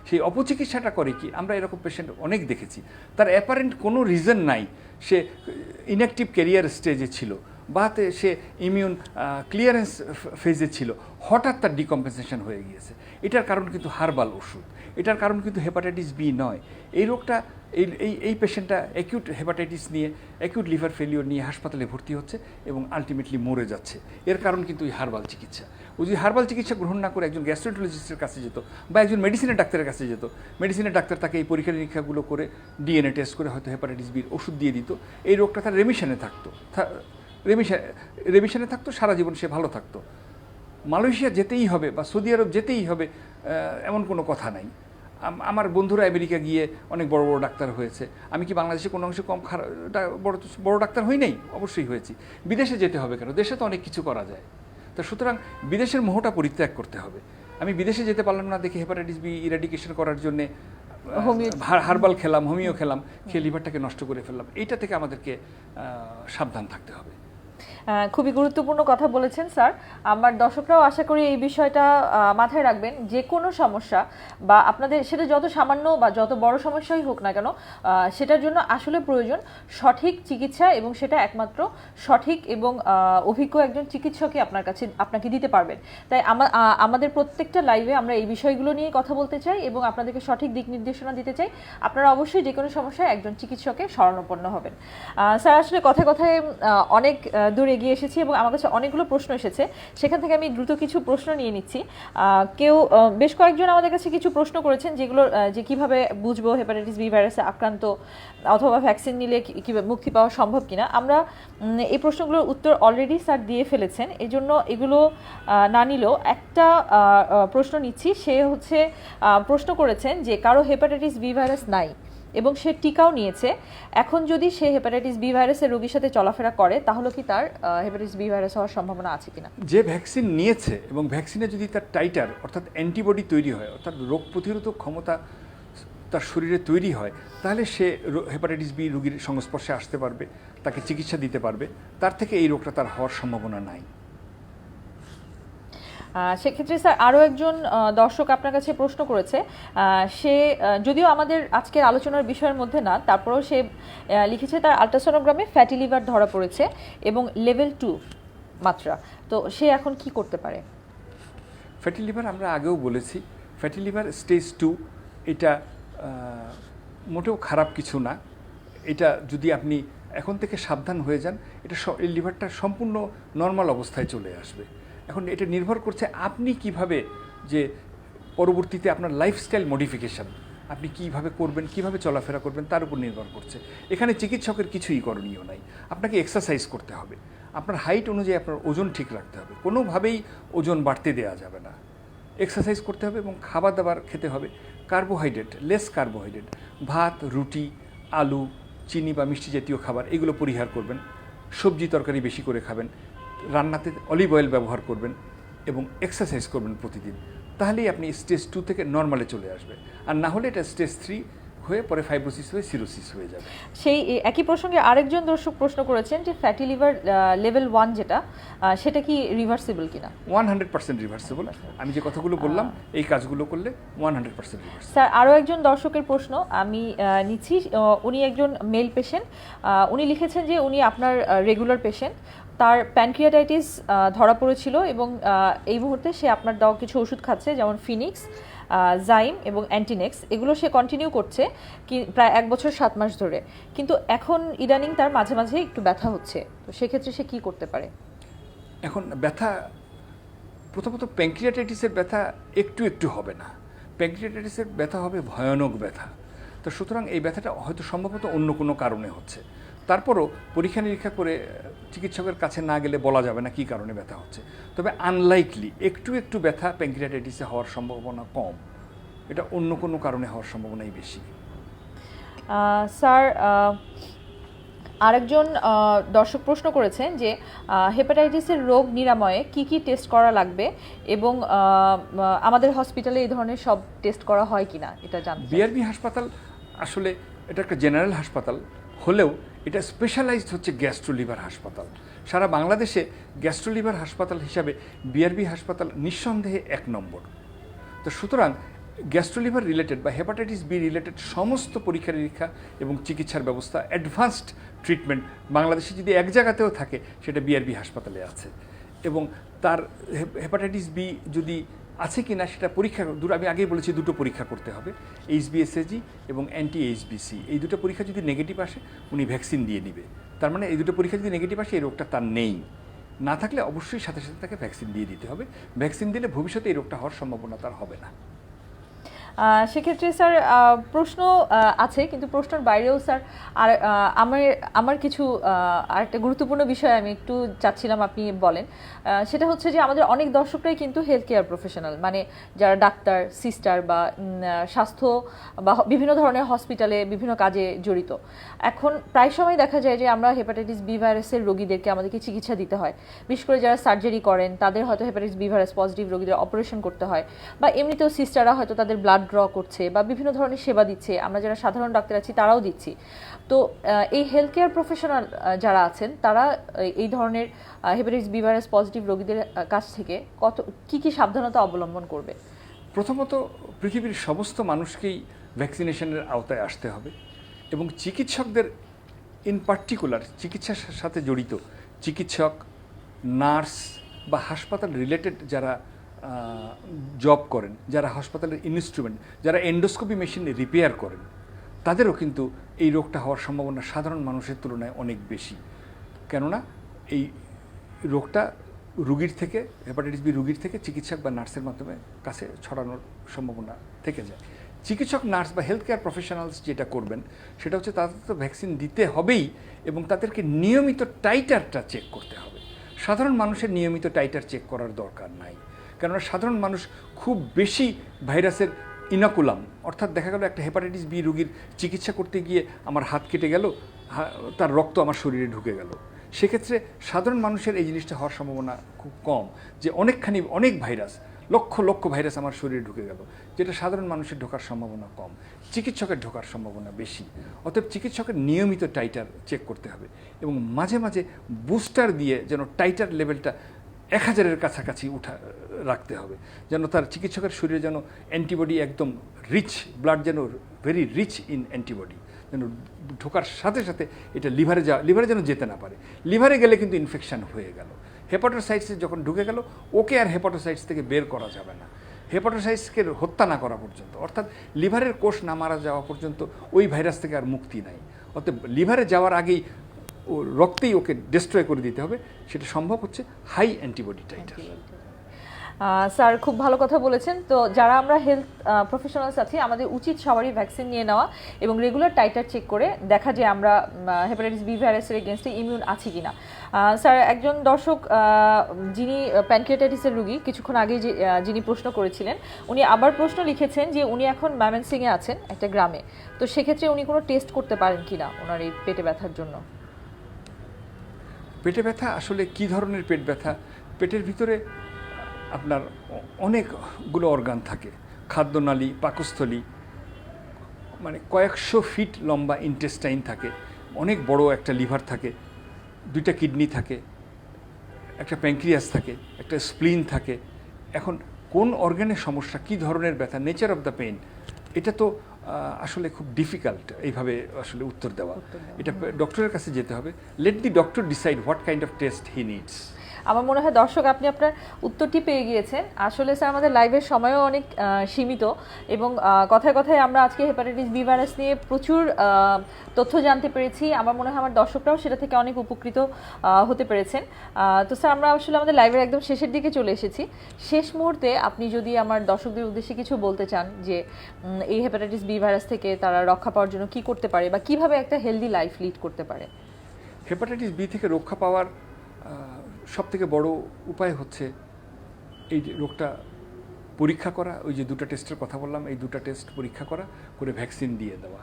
সেই অপচিকিৎসাটা করে কি, আমরা এরকম পেশেন্ট অনেক দেখেছি, তার অ্যাপারেন্ট কোনো রিজন নাই, সে ইনঅ্যাক্টিভ ক্যারিয়ার স্টেজে ছিল বা সে ইমিউন ক্লিয়ারেন্স ফেজে ছিল, হঠাৎ তার ডিকম্পেনসেশন হয়ে গিয়েছে। এটার কারণ কিন্তু হার্বাল ওষুধ, এটার কারণ কিন্তু হেপাটাইটিস বি নয়। এই রোগটা এই পেশেন্টটা অ্যাকিউট হেপাটাইটিস নিয়ে, অ্যাকিউট লিভার ফেলিওর নিয়ে হাসপাতালে ভর্তি হচ্ছে এবং আলটিমেটলি মরে যাচ্ছে। এর কারণ কিন্তু এই হার্বাল চিকিৎসা। ও যদি হার্বাল চিকিৎসা গ্রহণ না করে একজন গ্যাস্ট্রোএন্টারোলজিস্টের কাছে যেত বা একজন মেডিসিনের ডাক্তারের কাছে যেত, মেডিসিনের ডাক্তার তাকে এই পরীক্ষা নিরীক্ষাগুলো করে ডিএনএ টেস্ট করে হয়তো হেপাটাইটিস বির ওষুধ দিয়ে দিত, এই রোগটা তার রেমিশনে থাকতো, সারা জীবন সে ভালো থাকতো। মালয়েশিয়া যেতেই হবে বা সৌদি আরব যেতেই হবে এমন কোনো কথা নাই। আমার বন্ধুরা আমেরিকা গিয়ে অনেক বড় বড় ডাক্তার হয়েছে। আমি কি বাংলাদেশে কোনো অংশে কম বড় ডাক্তার হই নাই? অবশ্যই হয়েছি। বিদেশে যেতে হবে কেন? দেশে তো অনেক কিছু করা যায়। তা সুতরাং বিদেশের মোহটা পরিত্যাগ করতে হবে। আমি বিদেশে যেতে পারলাম না দেখে হেপাটাইটিস বি ইরাডিকেশন করার জন্যে হার্বাল খেলাম, হোমিও খেলাম, খেয়ে লিভারটাকে নষ্ট করে ফেললাম। এইটা থেকে আমাদেরকে সাবধান থাকতে হবে। খুবই গুরুত্বপূর্ণ কথা বলেছেন স্যার। আমার দর্শকরাও আশা করি এই বিষয়টা মাথায় রাখবেন, যে কোনো সমস্যা বা আপনাদের সেটা যত সামান্য বা যত বড় সমস্যাই হোক না কেন, সেটার জন্য আসলে প্রয়োজন সঠিক চিকিৎসা, এবং সেটা একমাত্র সঠিক এবং অভিজ্ঞ একজন চিকিৎসকই আপনাকে দিতে পারবেন। তাই আমাদের প্রত্যেকটা লাইভে আমরা এই বিষয়গুলো নিয়ে কথা বলতে চাই এবং আপনাদেরকে সঠিক দিক নির্দেশনা দিতে চাই। আপনারা অবশ্যই যে কোনো সমস্যায় একজন চিকিৎসকের শরণাপন্ন হবেন। স্যার, আসলে কথায় কথায় অনেক দূর এগিয়ে এসেছি এবং আমার কাছে অনেকগুলো প্রশ্ন এসেছে, সেখান থেকে আমি দ্রুত কিছু প্রশ্ন নিয়ে নিচ্ছি। বেশ কয়েকজন আমাদের কাছে কিছু প্রশ্ন করেছেন, যেগুলো যে কিভাবে বুঝবো হেপাটাইটিস বি ভাইরাসে আক্রান্ত অথবা ভ্যাকসিন নিলে কিভাবে মুক্তি পাওয়া সম্ভব কিনা। আমরা এই প্রশ্নগুলোর উত্তর অলরেডি স্যার দিয়ে ফেলেছেন, এই জন্য এগুলো না নিলেও একটা প্রশ্ন নিচ্ছি। সে হচ্ছে প্রশ্ন করেছেন যে কারো হেপাটাইটিস বি ভাইরাস নাই এবং সে টিকাও নিয়েছে, এখন যদি সে হেপাটাইটিস বি ভাইরাসের রোগীর সাথে চলাফেরা করে তাহলে কি তার হেপাটাইটিস বি ভাইরাস হওয়ার সম্ভাবনা আছে কিনা? যে ভ্যাকসিন নিয়েছে এবং ভ্যাকসিনে যদি তার টাইটার অর্থাৎ অ্যান্টিবডি তৈরি হয়, অর্থাৎ রোগ প্রতিরোধক ক্ষমতা তার শরীরে তৈরি হয়, তাহলে সে হেপাটাইটিস বি রোগীর সংস্পর্শে আসতে পারবে, তাকে চিকিৎসা দিতে পারবে। তার থেকে এই রোগটা তার হওয়ার সম্ভাবনা নাই। সেক্ষেত্রে স্যার আরও একজন দর্শক আপনার কাছে প্রশ্ন করেছে, সে যদিও আমাদের আজকের আলোচনার বিষয়ের মধ্যে না, তারপরেও সে লিখেছে তার আলট্রাসোনোগ্রামে ফ্যাটি লিভার ধরা পড়েছে এবং লেভেল 2 মাত্রা, তো সে এখন কি করতে পারে? ফ্যাটি লিভার আমরা আগেও বলেছি, ফ্যাটি লিভার স্টেজ 2, এটা মোটেও খারাপ কিছু না। এটা যদি আপনি এখন থেকে সাবধান হয়ে যান, এই লিভারটা সম্পূর্ণ নর্মাল অবস্থায় চলে আসবে। এখন এটা নির্ভর করছে আপনি কিভাবে, যে পরবর্তীতে আপনার লাইফস্টাইল মডিফিকেশান আপনি কিভাবে করবেন, কিভাবে চলাফেরা করবেন, তার উপর নির্ভর করছে। এখানে চিকিৎসকের কিছুই করণীয় নাই। আপনাকে এক্সারসাইজ করতে হবে, আপনার হাইট অনুযায়ী আপনার ওজন ঠিক রাখতে হবে, কোনোভাবেই ওজন বাড়তে দেওয়া যাবে না। এক্সারসাইজ করতে হবে এবং খাবার দাবার খেতে হবে কার্বোহাইড্রেট, লেস কার্বোহাইড্রেট, ভাত, রুটি, আলু, চিনি বা মিষ্টি জাতীয় খাবার এগুলো পরিহার করবেন। সবজি তরকারি বেশি করে খাবেন, রান্নাতে অলিভ অয়েল ব্যবহার করবেন এবং এক্সারসাইজ করবেন প্রতিদিন। তাহলেই আপনি স্টেজ 2 থেকে নর্মালে চলে আসবে। আর না হলে এটা স্টেজ 3 হয়ে পরে ফাইব্রোসিস হয়ে সিরোসিস হয়ে যাবে। সেই একই প্রসঙ্গে আরেকজন দর্শক প্রশ্ন করেছেন যে ফ্যাটি লিভার লেভেল 1 যেটা, সেটা কি রিভার্সিবল কিনা? 100% রিভার্সিবল। আমি যে কথাগুলো বললাম এই কাজগুলো করলে 100% রিভার্সিবল। স্যার, আরও একজন দর্শকের প্রশ্ন আমি নিচ্ছি। উনি একজন মেল পেশেন্ট, উনি লিখেছেন যে উনি আপনার রেগুলার পেশেন্ট, তার প্যানক্রিয়াটাইটিস ধরা পড়েছিল এবং এই মুহূর্তে সে আপনার দেওয়া কিছু ওষুধ খাচ্ছে, যেমন ফিনিক্স, জাইম এবং অ্যান্টিনেক্স, এগুলো সে কন্টিনিউ করছে প্রায় 1 বছর 7 মাস ধরে, কিন্তু এখন ইদানিং তার মাঝে মাঝে একটু ব্যথা হচ্ছে, তো সেক্ষেত্রে সে কি করতে পারে? এখন ব্যথা, প্রথমত প্যানক্রিয়াটাইটিসের ব্যথা একটু একটু হবে না, প্যানক্রিয়াটাইটিসের ব্যথা হবে ভয়ানক ব্যথা। তো সুতরাং এই ব্যথাটা হয়তো সম্ভবত অন্য কোনো কারণে হচ্ছে। তারপরও পরীক্ষা নিরীক্ষা করে চিকিৎসকের কাছে না গেলে বলা যাবে না কী কারণে ব্যথা হচ্ছে। তবে আনলাইকলি একটু একটু ব্যথা প্যানক্রিয়াটাইটিসে হওয়ার সম্ভাবনা কম, এটা অন্য কোনো কারণে হওয়ার সম্ভাবনাই বেশি। স্যার, আরেকজন দর্শক প্রশ্ন করেছেন যে হেপাটাইটিসের রোগ নিরাময়ে কি কি টেস্ট করা লাগবে এবং আমাদের হসপিটালে এই ধরনের সব টেস্ট করা হয় কিনা এটা জানতে। বিআরবি হাসপাতাল আসলে এটা একটা জেনারেল হাসপাতাল হলেও এটা স্পেশালাইজড হচ্ছে গ্যাস্ট্রোলিভার হাসপাতাল। সারা বাংলাদেশে গ্যাস্ট্রোলিভার হাসপাতাল হিসাবে বিআরবি হাসপাতাল নিঃসন্দেহে 1 নম্বর। তো সুতরাং গ্যাস্ট্রোলিভার রিলেটেড বা হেপাটাইটিস বি রিলেটেড সমস্ত পরীক্ষা নিরীক্ষা এবং চিকিৎসার ব্যবস্থা, অ্যাডভান্সড ট্রিটমেন্ট বাংলাদেশে যদি এক জায়গাতেও থাকে সেটা বিআরবি হাসপাতালে আছে। এবং তার হেপাটাইটিস বি যদি আছে কি না সেটা পরীক্ষা, আমি আগেই বলেছি দুটো পরীক্ষা করতে হবে, HbSAg এবং অ্যান্টি HbC। এই দুটো পরীক্ষা যদি নেগেটিভ আসে উনি ভ্যাকসিন দিয়ে নিবে। তার মানে এই দুটো পরীক্ষা যদি নেগেটিভ আসে এই রোগটা তার নেই, না থাকলে অবশ্যই সাথে সাথে তাকে ভ্যাকসিন দিয়ে দিতে হবে। ভ্যাকসিন দিলে ভবিষ্যতে এই রোগটা হওয়ার সম্ভাবনা তার হবে না। সেক্ষেত্রে স্যার প্রশ্ন আছে, কিন্তু প্রশ্নের বাইরেও স্যার আমার কিছু আরেকটা গুরুত্বপূর্ণ বিষয় আমি একটু চাচ্ছিলাম আপনি বলেন। সেটা হচ্ছে যে আমাদের অনেক দর্শকরাই কিন্তু হেলথ কেয়ার প্রফেশনাল, মানে যারা ডাক্তার, সিস্টার বা স্বাস্থ্য বা বিভিন্ন ধরনের হসপিটালে বিভিন্ন কাজে জড়িত। এখন প্রায় সময় দেখা যায় যে আমরা হেপাটাইটিস বি ভাইরাসের রোগীদেরকে আমাদেরকে চিকিৎসা দিতে হয়, বিশেষ করে যারা সার্জারি করেন তাদের হয়তো হেপাটাইটিস বি ভাইরাস পজিটিভ রোগীদের অপারেশন করতে হয়, বা এমনিতেও সিস্টাররা হয়তো তাদের ব্লাড ড্র করছে বা বিভিন্ন ধরনের সেবা দিচ্ছে, আমরা যারা সাধারণ ডাক্তার আছি তারাও দিচ্ছি। তো এই হেলথ কেয়ার প্রফেশনাল যারা আছেন তারা এই ধরনের হেপাটাইটিস বি ভাইরাস পজিটিভ রোগীদের কাছ থেকে কি কি সাবধানতা অবলম্বন করবে? প্রথমত পৃথিবীর সমস্ত মানুষকেই ভ্যাকসিনেশনের আওতায় আসতে হবে এবং চিকিৎসকদের ইন পার্টিকুলার চিকিৎসার সাথে জড়িত চিকিৎসক, নার্স বা হাসপাতাল রিলেটেড যারা জব করেন, যারা হাসপাতালের ইনস্ট্রুমেন্ট, যারা এন্ডোস্কোপি মেশিন রিপেয়ার করেন, তাদেরও কিন্তু এই রোগটা হওয়ার সম্ভাবনা সাধারণ মানুষের তুলনায় অনেক বেশি। কেননা এই রোগটা রুগীর থেকে, হেপাটাইটিস বি রুগীর থেকে চিকিৎসক বা নার্সের মাধ্যমে কাছে ছড়ানোর সম্ভাবনা থেকে যায়। চিকিৎসক, নার্স বা হেলথ কেয়ার প্রফেশনালস যেটা করবেন সেটা হচ্ছে তাদের তো ভ্যাকসিন দিতে হবেই এবং তাদেরকে নিয়মিত টাইটারটা চেক করতে হবে। সাধারণ মানুষের নিয়মিত টাইটার চেক করার দরকার নাই, কেননা সাধারণ মানুষ খুব বেশি ভাইরাসের ইনাকুলাম, অর্থাৎ দেখা গেল একটা হেপাটাইটিস বি রুগীর চিকিৎসা করতে গিয়ে আমার হাত কেটে গেল, তার রক্ত আমার শরীরে ঢুকে গেল, সেক্ষেত্রে সাধারণ মানুষের এই জিনিসটা হওয়ার সম্ভাবনা খুব কম, যে অনেক ভাইরাস, লক্ষ লক্ষ ভাইরাস আমার শরীরে ঢুকে গেল, যেটা সাধারণ মানুষের ঢোকার সম্ভাবনা কম, চিকিৎসকের ঢোকার সম্ভাবনা বেশি। অতএব চিকিৎসকের নিয়মিত টাইটার চেক করতে হবে এবং মাঝে মাঝে বুস্টার দিয়ে যেন টাইটার লেভেলটা 1000-এর কাছাকাছি রাখতে হবে, যেন তার চিকিৎসকের শরীরে যেন অ্যান্টিবডি একদম রিচ, ব্লাড যেন ভেরি রিচ ইন অ্যান্টিবডি, যেন ঢোকার সাথে সাথে এটা লিভারে যেন যেতে না পারে। লিভারে গেলে কিন্তু ইনফেকশান হয়ে গেল, হেপাটোসাইটসে যখন ঢুকে গেল ওকে আর হেপাটোসাইটস থেকে বের করা যাবে না, হেপাটোসাইটসকে হত্যা না করা পর্যন্ত, অর্থাৎ লিভারের কোষ না মারা যাওয়া পর্যন্ত ওই ভাইরাস থেকে আর মুক্তি নাই। অর্থাৎ লিভারে যাওয়ার আগেই ও রক্তেই ওকে ডিস্ট্রয় করে দিতে হবে, সেটা সম্ভব হচ্ছে হাই অ্যান্টিবডি টাইটার। স্যার খুব ভালো কথা বলেছেন। তো যারা আমরা হেলথ প্রফেশনালস আছি আমাদের উচিত সবারই ভ্যাকসিন নিয়ে নেওয়া এবং রেগুলার টাইটার চেক করে দেখা যে আমরা হেপাটাইটিস বি ভাইরাসের এগেনস্টে ইমিউন আছি কিনা। স্যার, একজন দর্শক যিনি প্যানক্রিয়াটাইটিসের রোগী কিছুক্ষণ আগে যিনি প্রশ্ন করেছিলেন, উনি আবার প্রশ্ন লিখেছেন যে উনি এখন ময়মনসিংহে আছেন একটা গ্রামে, তো সেক্ষেত্রে উনি কোনো টেস্ট করতে পারেন কিনা ওনার এই পেটে ব্যথার জন্য। পেটে ব্যথা আসলে কি ধরনের পেট ব্যথা? পেটের ভিতরে আপনার অনেকগুলো অর্গান থাকে, খাদ্যনালী, পাকস্থলী, মানে কয়েকশো ফিট লম্বা ইন্টেস্টাইন থাকে, অনেক বড় একটা লিভার থাকে, 2টা কিডনি থাকে, একটা প্যানক্রিয়াস থাকে, একটা স্প্লিন থাকে। এখন কোন অর্গানের সমস্যা, কি ধরনের ব্যথা, নেচার অফ দ্য পেইন, এটা তো আসলে খুব ডিফিকাল্ট এইভাবে আসলে উত্তর দেওয়া। এটা ডক্টরের কাছে যেতে হবে। Late the doctor decide what kind of test he needs. আমার মনে হয় দর্শক আপনি আপনার উত্তরটি পেয়ে গিয়েছেন। আসলে স্যার আমাদের লাইভের সময়ও অনেক সীমিত এবং কথায় কথায় আমরা আজকে হেপাটাইটিস বি ভাইরাস নিয়ে প্রচুর তথ্য জানতে পেরেছি। আমার মনে হয় আমার দর্শকরাও সেটা থেকে অনেক উপকৃত হতে পেরেছেন। তো স্যার আমরা আসলে আমাদের লাইভের একদম শেষের দিকে চলে এসেছি। শেষ মুহূর্তে আপনি যদি আমার দর্শকদের উদ্দেশ্যে কিছু বলতে চান যে এই হেপাটাইটিস বি ভাইরাস থেকে তারা রক্ষা পাওয়ার জন্য কি করতে পারে বা কিভাবে একটা হেলদি লাইফ লিড করতে পারে। হেপাটাইটিস বি থেকে রক্ষা পাওয়ার সবথেকে বড় উপায় হচ্ছে এই রোগটা পরীক্ষা করা। ওই যে 2টা টেস্টের কথা বললাম, এই 2টা টেস্ট পরীক্ষা করা, করে ভ্যাকসিন দিয়ে দেওয়া।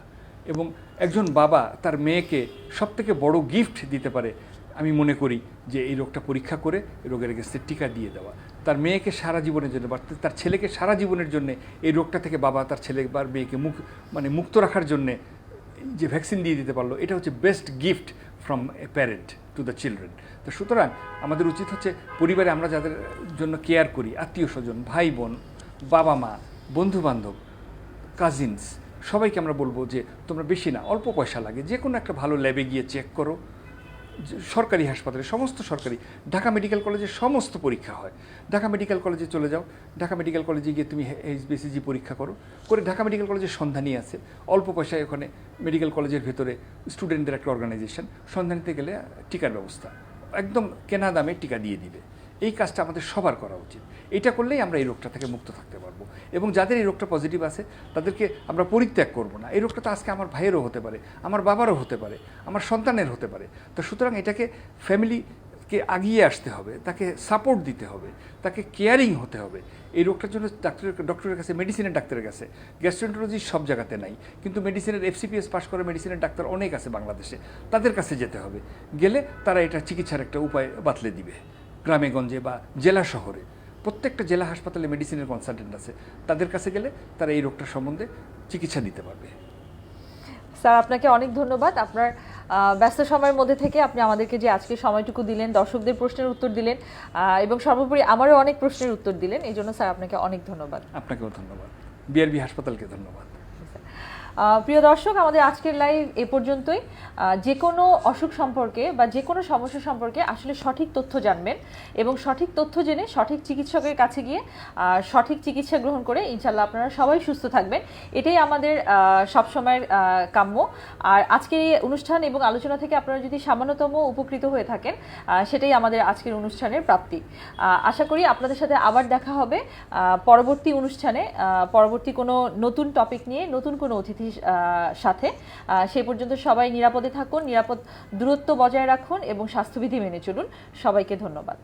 এবং একজন বাবা তার মেয়েকে সবথেকে বড় গিফট দিতে পারে আমি মনে করি যে এই রোগটা পরীক্ষা করে রোগের এগেন্সে টিকা দিয়ে দেওয়া। তার মেয়েকে সারা জীবনের জন্য বা তার ছেলেকে সারা জীবনের জন্য এই রোগটা থেকে বাবা তার ছেলে বা মেয়েকে মুক্ত রাখার জন্যে যে ভ্যাকসিন দিয়ে দিতে পারলো, এটা হচ্ছে best gift from a parent to the children. তো সুতরাং আমাদের উচিত হচ্ছে পরিবারে আমরা যাদের জন্য কেয়ার করি, আত্মীয় স্বজন, ভাই বোন, বাবা মা, বন্ধু বান্ধব, কাজিনস, সবাইকে আমরা বলবো যে তোমরা বেশি না, অল্প পয়সা লাগে, যে কোনো একটা ভালো ল্যাবে গিয়ে চেক করো। সরকারি হাসপাতালে, সমস্ত সরকারি, ঢাকা মেডিকেল কলেজে সমস্ত পরীক্ষা হয়। ঢাকা মেডিকেল কলেজে চলে যাও, ঢাকা মেডিকেল কলেজে গিয়ে তুমি HBCG পরীক্ষা করো, করে ঢাকা মেডিকেল কলেজের সন্ধানী আছে, অল্প পয়সায় ওখানে মেডিকেল কলেজের ভেতরে স্টুডেন্টদের একটা অর্গানাইজেশন, সন্ধানীতে গেলে টিকার ব্যবস্থা, একদম কেনা দামে টিকা দিয়ে দিবে। এই কাজটা আমাদের সবার করা উচিত। এটা করলেই আমরা এই রোগটা থেকে মুক্ত থাকতে পারবো এবং যাদের এই রোগটা পজিটিভ আছে তাদেরকে আমরা পরিত্যাগ করব না। এই রোগটা তো আজকে আমার ভাইয়েরও হতে পারে, আমার বাবারও হতে পারে, আমার সন্তানের হতে পারে। তো সুতরাং এটাকে ফ্যামিলিকে আগিয়ে আসতে হবে, তাকে সাপোর্ট দিতে হবে, তাকে কেয়ারিং হতে হবে। এই রোগটার জন্য ডক্টরের কাছে, মেডিসিনের ডাক্তারের কাছে, গ্যাস্ট্রোএন্টারোলজি সব জায়গাতে নাই, কিন্তু মেডিসিনের FCPS পাশ করে মেডিসিনের ডাক্তার অনেক আছে বাংলাদেশে, তাদের কাছে যেতে হবে। গেলে তারা এটা চিকিৎসার একটা উপায় বাতলে দিবে গ্রামে গঞ্জে বা জেলা শহরে। প্রত্যেকটা জেলা হাসপাতালে মেডিসিনের কনসালটেন্ট আছে, তাদের কাছে গেলে তারা এই রোগটার সম্বন্ধে চিকিৎসা দিতে পারবে। স্যার আপনাকে অনেক ধন্যবাদ, আপনার ব্যস্ত সময়ের মধ্যে থেকে আপনি আমাদেরকে যে আজকে সময়টুকু দিলেন, দর্শকদের প্রশ্নের উত্তর দিলেন এবং সর্বোপরি আমারও অনেক প্রশ্নের উত্তর দিলেন, এই জন্য স্যার আপনাকে অনেক ধন্যবাদ। আপনাকেও ধন্যবাদ, বিআরবি হাসপাতালকে ধন্যবাদ। প্রিয় দর্শক, আমাদের আজকের লাইভ এ পর্যন্তই। যে কোনো অসুখ সম্পর্কে বা যে কোনো সমস্যা সম্পর্কে আসলে সঠিক তথ্য জানবেন এবং সঠিক তথ্য জেনে সঠিক চিকিৎসকের কাছে গিয়ে সঠিক চিকিৎসা গ্রহণ করে ইনশাল্লাহ আপনারা সবাই সুস্থ থাকবেন, এটাই আমাদের সবসময়ের কাম্য। আর আজকের এই অনুষ্ঠান এবং আলোচনা থেকে আপনারা যদি সামান্যতম উপকৃত হয়ে থাকেন, সেটাই আমাদের আজকের অনুষ্ঠানের প্রাপ্তি। আশা করি আপনাদের সাথে আবার দেখা হবে পরবর্তী অনুষ্ঠানে, পরবর্তী কোনো নতুন টপিক নিয়ে, নতুন কোনো অতিথি সাথে। সেই পর্যন্ত সবাই নিরাপদে থাকুন, নিরাপদ দূরত্ব বজায় রাখুন এবং স্বাস্থ্যবিধি মেনে চলুন। সবাইকে ধন্যবাদ।